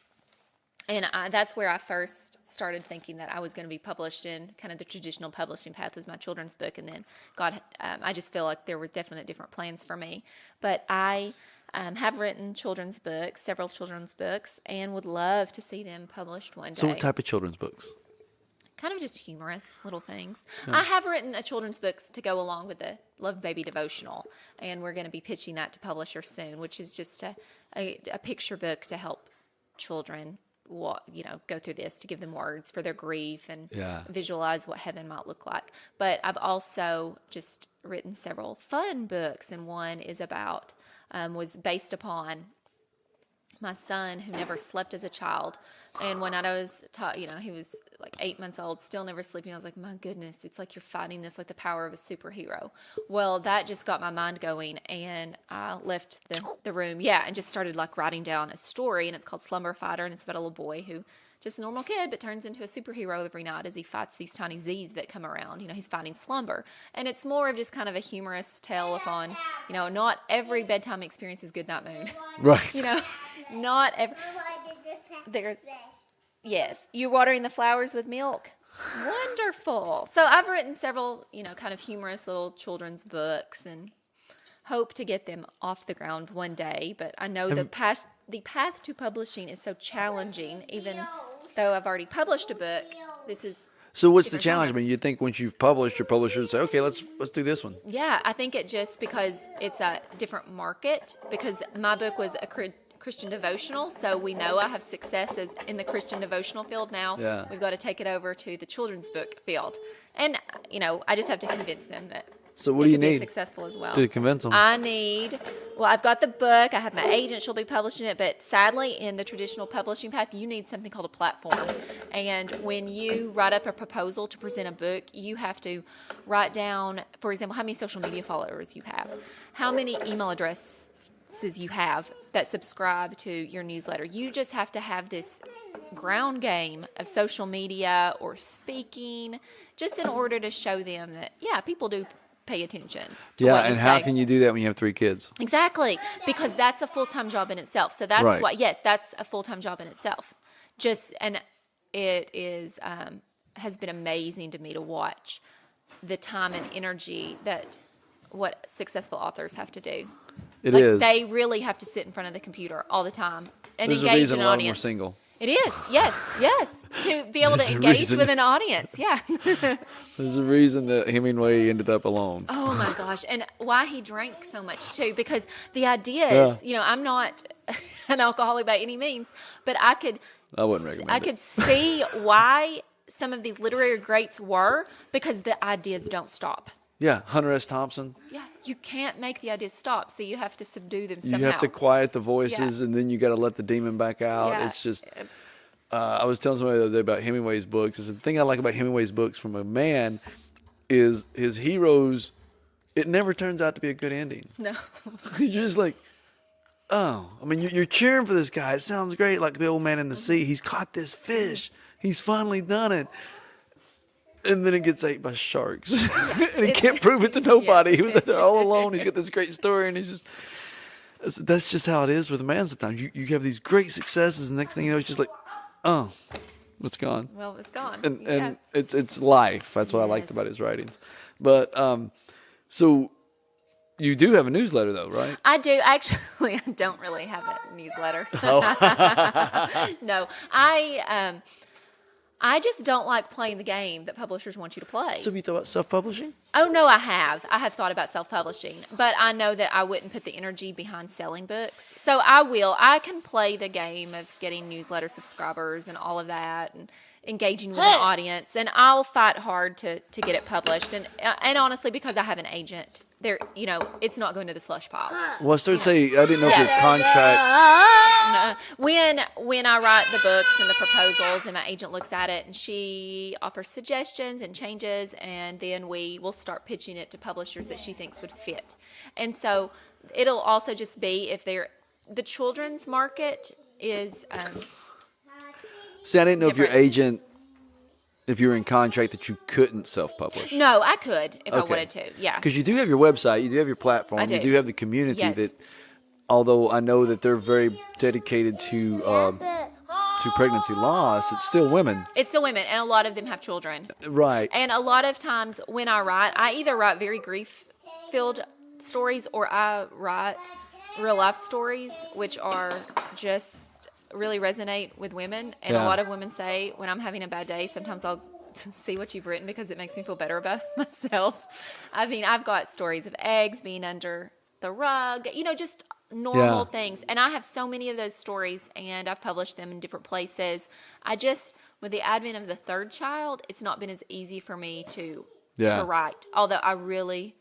and that's where I first started thinking that I was going to be published in kind of the traditional publishing path was my children's book, and then God, I just feel like there were definite different plans for me. But I have written children's books, several children's books, and would love to see them published one day. So what type of children's books? Kind of just humorous little things. I have written a children's book to go along with the Love Baby devotional, and we're going to be pitching that to publishers soon, which is just a picture book to help children go through this, to give them words for their grief and visualize what heaven might look like. But I've also just written several fun books, and one is about was based upon my son who never slept as a child. And when I was taught, he was like 8 months old, still never sleeping. I was like, my goodness, it's like you're fighting this like the power of a superhero. Well, that just got my mind going, and I left the room, and just started like writing down a story, and it's called Slumber Fighter, and it's about a little boy who just a normal kid, but turns into a superhero every night as he fights these tiny Z's that come around. He's fighting slumber. And it's more of just kind of a humorous tale upon, not every bedtime experience is good night moon. Right. Not every... Yes. You're watering the flowers with milk. Wonderful. So I've written several, kind of humorous little children's books and hope to get them off the ground one day. But I know the path to publishing is so challenging, even though I've already published a book. This is... So what's the challenge? I mean, you'd think once you've published, your publisher would say, okay, let's do this one. Yeah, I think it just because it's a different market, because my book was a Christian devotional, so we know I have successes in the Christian devotional field now. Yeah. We've got to take it over to the children's book field. And, I just have to convince them that So what do you need successful as well to convince them? I've got the book. I have my agent. She'll be publishing it. But sadly, in the traditional publishing path, you need something called a platform. And when you write up a proposal to present a book, you have to write down, for example, how many social media followers you have, how many email addresses you have that subscribe to your newsletter. You just have to have this ground game of social media or speaking just in order to show them that, people do pay attention to what you and say. how can you do that when you have 3 kids? Exactly, because that's a full-time job in itself. So that's Right. that's a full-time job in itself. And it is has been amazing to me to watch the time and energy that what successful authors have to do. It is. They really have to sit in front of the computer all the time and There's a engage reason an a lot of them are audience. single. It is, yes, to be able There's to a engage reason. with an audience, yeah. There's a reason that Hemingway ended up alone. Oh my gosh, and why he drank so much too, because the idea is, I'm not an alcoholic by any means, but I wouldn't recommend I it. could see why some of these literary greats were, because the ideas don't stop. Yeah, Hunter S. Thompson. Yeah, you can't make the ideas stop, so you have to subdue them You somehow. have to quiet the voices, and then you got to let the demon back out. Yeah. It's just, I was telling somebody the other day about Hemingway's books. Is the thing I like about Hemingway's books from a man is his heroes. It never turns out to be a good ending. No. You're just like, oh, I mean, you're cheering for this guy. It sounds great, like the old man in the sea. He's caught this fish. He's finally done it. And then it gets ate by sharks. And he can't prove it to nobody. He was out there all alone. He's got this great story, and he's just, that's just how it is with a man sometimes. You have these great successes, and next thing you know, it's just like, oh, it's gone. Well, it's gone. And it's life. That's what I liked Yes. about his writings. But, so you do have a newsletter, though, right? I do. Actually, I don't really have a newsletter. No, I just don't like playing the game that publishers want you to play. So have you thought about self-publishing? Oh, no, I have. I have thought about self-publishing, but I know that I wouldn't put the energy behind selling books. So I will. I can play the game of getting newsletter subscribers and all of that and engaging with an audience, and I'll fight hard to get it published. And honestly, because I have an agent, there, it's not going to the slush pile. Well, I started to say, I didn't know if your contract... When I write the books and the proposals, and my agent looks at it, and she offers suggestions and changes, and then we will start pitching it to publishers that she thinks would fit. And so it'll also just be the children's market is. See, I didn't know if your different. agent, if you were in contract, that you couldn't self-publish. No, I could if I Okay. wanted to. Yeah. Because you do have your website, you do have your platform, I do. you do have the community Yes. that, although I know that they're very dedicated to pregnancy loss, it's still women. It's still women, and a lot of them have children. Right. And a lot of times when I write, I either write very grief-filled stories or I write real-life stories, which are just really resonate with women. And Yeah. a lot of women say, when I'm having a bad day, sometimes I'll see what you've written because it makes me feel better about myself. I mean, I've got stories of eggs being under the rug, just normal Yeah. things. And I have so many of those stories, and I've published them in different places. With the advent of the third child, it's not been as easy for me to write. Although I really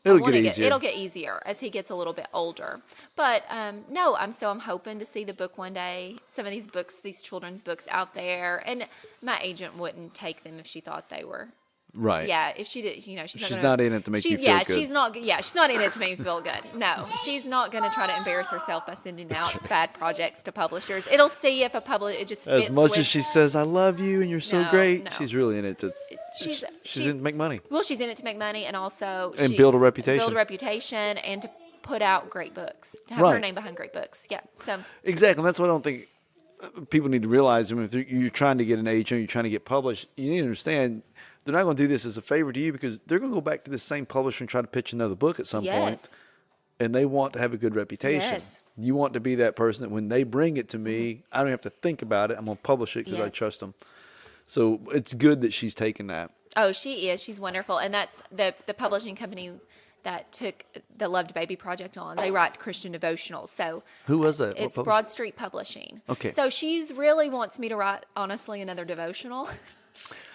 It'll wanna get easier. It'll get easier as he gets a little bit older. But no, I'm hoping to see the book one day. Some of these books, these children's books out there, and my agent wouldn't take them if she thought they were. Right. Yeah, if she did, she's She's not in it to make you feel yeah, good. she's not. Yeah, she's not in it to make me feel good. No, she's not going to try to embarrass herself by sending out bad projects to publishers. It'll see if it just fits. As much with, as she says, I love you and you're so No, great, no. she's really in it to... she's in it to make money. Well, she's in it to make money and also And build a reputation. Build a reputation and to put out great books, to have her Right. name behind great books. Yeah. So Exactly. And that's what I don't think people need to realize. I mean, if you're trying to get an agent, you're trying to get published, you need to understand they're not going to do this as a favor to you because they're going to go back to the same publisher and try to pitch another book at some point. yes, And they want to have a good reputation. Yes. You want to be that person that when they bring it to me, I don't have to think about it. I'm going to publish it because I Yes. trust them. So it's good that she's taken that. oh, she is. She's wonderful, and that's the publishing company that took the Loved Baby Project on. They write Christian devotionals. So Who was that? What it's publisher? Broad Street Publishing. Okay. So she's really wants me to write, honestly, another devotional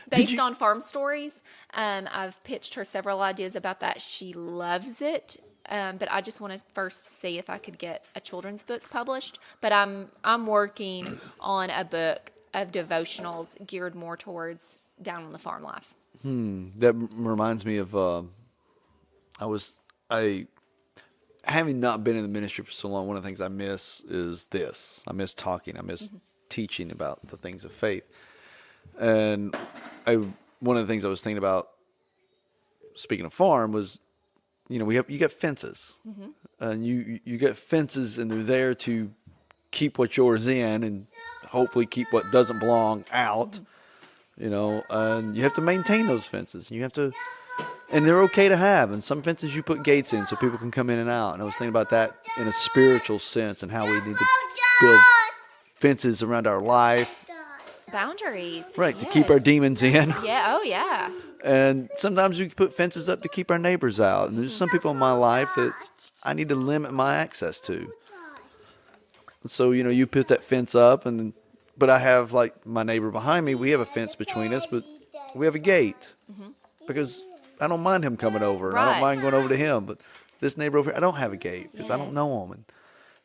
Did based you- on farm stories. I've pitched her several ideas about that. She loves it. But I just want to first see if I could get a children's book published. But I'm working on a book of devotionals geared more towards down on the farm life. That reminds me of having not been in the ministry for so long, one of the things I miss is this. I miss talking. I miss teaching about the things of faith. And one of the things I was thinking about, speaking of farm, was, you got fences. And you got fences, and they're there to keep what's yours in and hopefully keep what doesn't belong out. And you have to maintain those fences. And they're okay to have. And some fences you put gates in so people can come in and out. And I was thinking about that in a spiritual sense and how we need to build fences around our life. Boundaries. Right, to Yes. keep our demons in. Yeah, oh yeah. And sometimes we put fences up to keep our neighbors out. And there's some people in my life that I need to limit my access to. So, you put that fence up, but I have, like, my neighbor behind me, we have a fence between us, but we have a gate. Because I don't mind him coming over. And I Right. don't mind going over to him. But this neighbor over here, I don't have a gate because I don't Yes. know him. And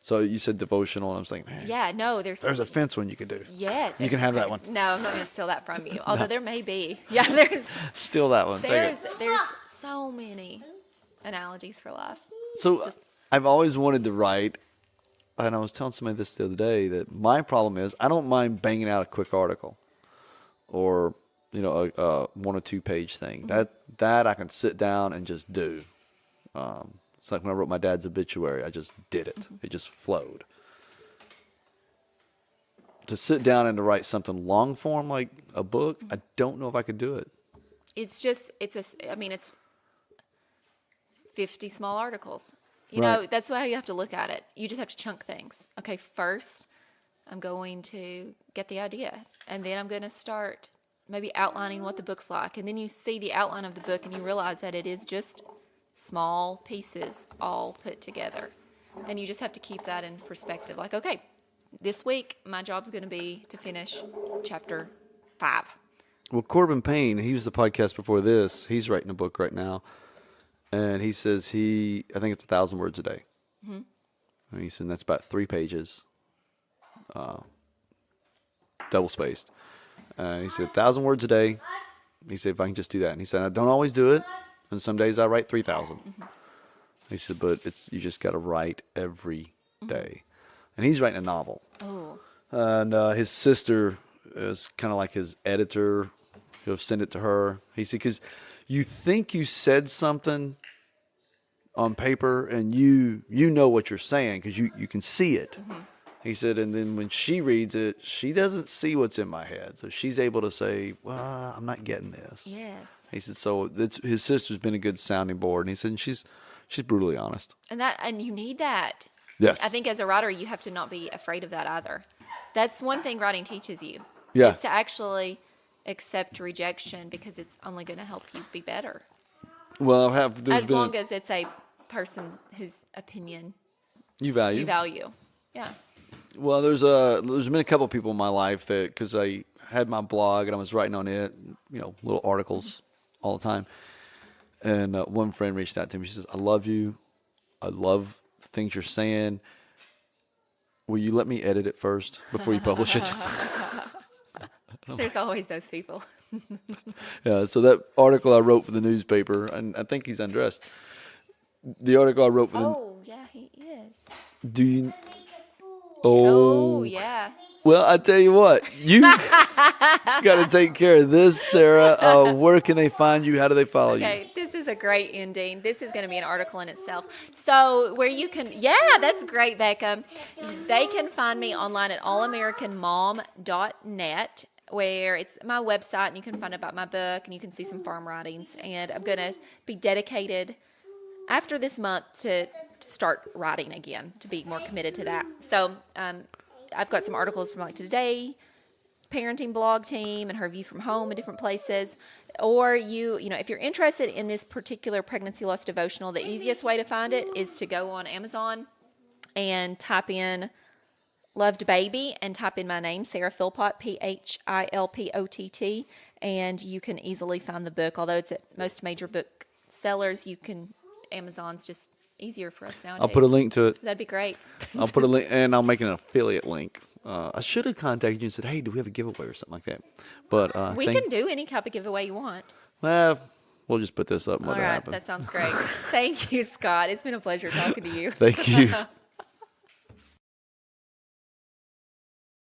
So you said devotional, and I was like, man, Yeah, no, there's a fence one you could do. yes. You can have that one. No, I'm not going to steal that from you. Although there may be. Yeah, there's Steal that one. Take it. there's so many analogies for life. So Just- I've always wanted to write, and I was telling somebody this the other day, that my problem is I don't mind banging out a quick article or, a 1 or 2 page thing. That I can sit down and just do. It's like when I wrote my dad's obituary, I just did it. It just flowed. To sit down and to write something long form like a book, I don't know if I could do it. it's 50 small articles. Right. That's how you have to look at it. You just have to chunk things. Okay, first, I'm going to get the idea, and then I'm going to start maybe outlining what the book's like, and then you see the outline of the book, and you realize that it is just small pieces all put together, and you just have to keep that in perspective. Like, okay, this week my job's going to be to finish chapter 5. Well, Corbin Payne, he was the podcast before this. He's writing a book right now. And he says I think it's 1,000 words a day. And he said that's about 3 pages, double spaced. And he said 1,000 words a day. He said if I can just do that. And he said I don't always do it, and some days I write 3,000. He said, but you just got to write every day. And he's writing a novel. Oh. And his sister is kind of like his editor. He'll send it to her. He said because you think you said something on paper and you know what you're saying because you can see it. He said, and then when she reads it, she doesn't see what's in my head. So she's able to say, well, I'm not getting this. Yes. He said, so his sister's been a good sounding board. And he said, she's brutally honest. And you need that. Yes. I think as a writer, you have to not be afraid of that either. That's one thing writing teaches you. Yeah. Is to actually accept rejection because it's only going to help you be better. Well, As long as it's a person whose opinion you value. you value. Yeah. Well, there's been a couple people in my life that, because I had my blog and I was writing on it, little articles all the time. And one friend reached out to me. She says, I love you. I love the things you're saying. Will you let me edit it first before you publish it? There's always those people. Yeah, so that article I wrote for the newspaper, and I think he's undressed. The article I wrote for Oh, yeah, he is. do you... Oh, yeah. Well, I tell you what, you got to take care of this, Sarah. Where can they find you? How do they follow you? Okay, this is a great ending. This is going to be an article in itself. So where you can, that's great, Becca. They can find me online at allamericanmom.net, where it's my website, and you can find about my book, and you can see some farm writings. And I'm going to be dedicated after this month to start writing again, to be more committed to that. So I've got some articles from like Today, Parenting Blog Team, and Her View from Home in different places. Or if you're interested in this particular pregnancy loss devotional, the easiest way to find it is to go on Amazon and type in Loved Baby and type in my name, Sarah Philpott, Philpott, and you can easily find the book. Although it's at most major book sellers, Amazon's just easier for us nowadays. I'll put a link to it. That'd be great. I'll put a link, and I'll make an affiliate link. I should have contacted you and said, hey, do we have a giveaway or something like that? But We can do any type of giveaway you want. Well, we'll just put this up and let All it right, happen. that sounds great. Thank you, Scott. It's been a pleasure talking to you. Thank you.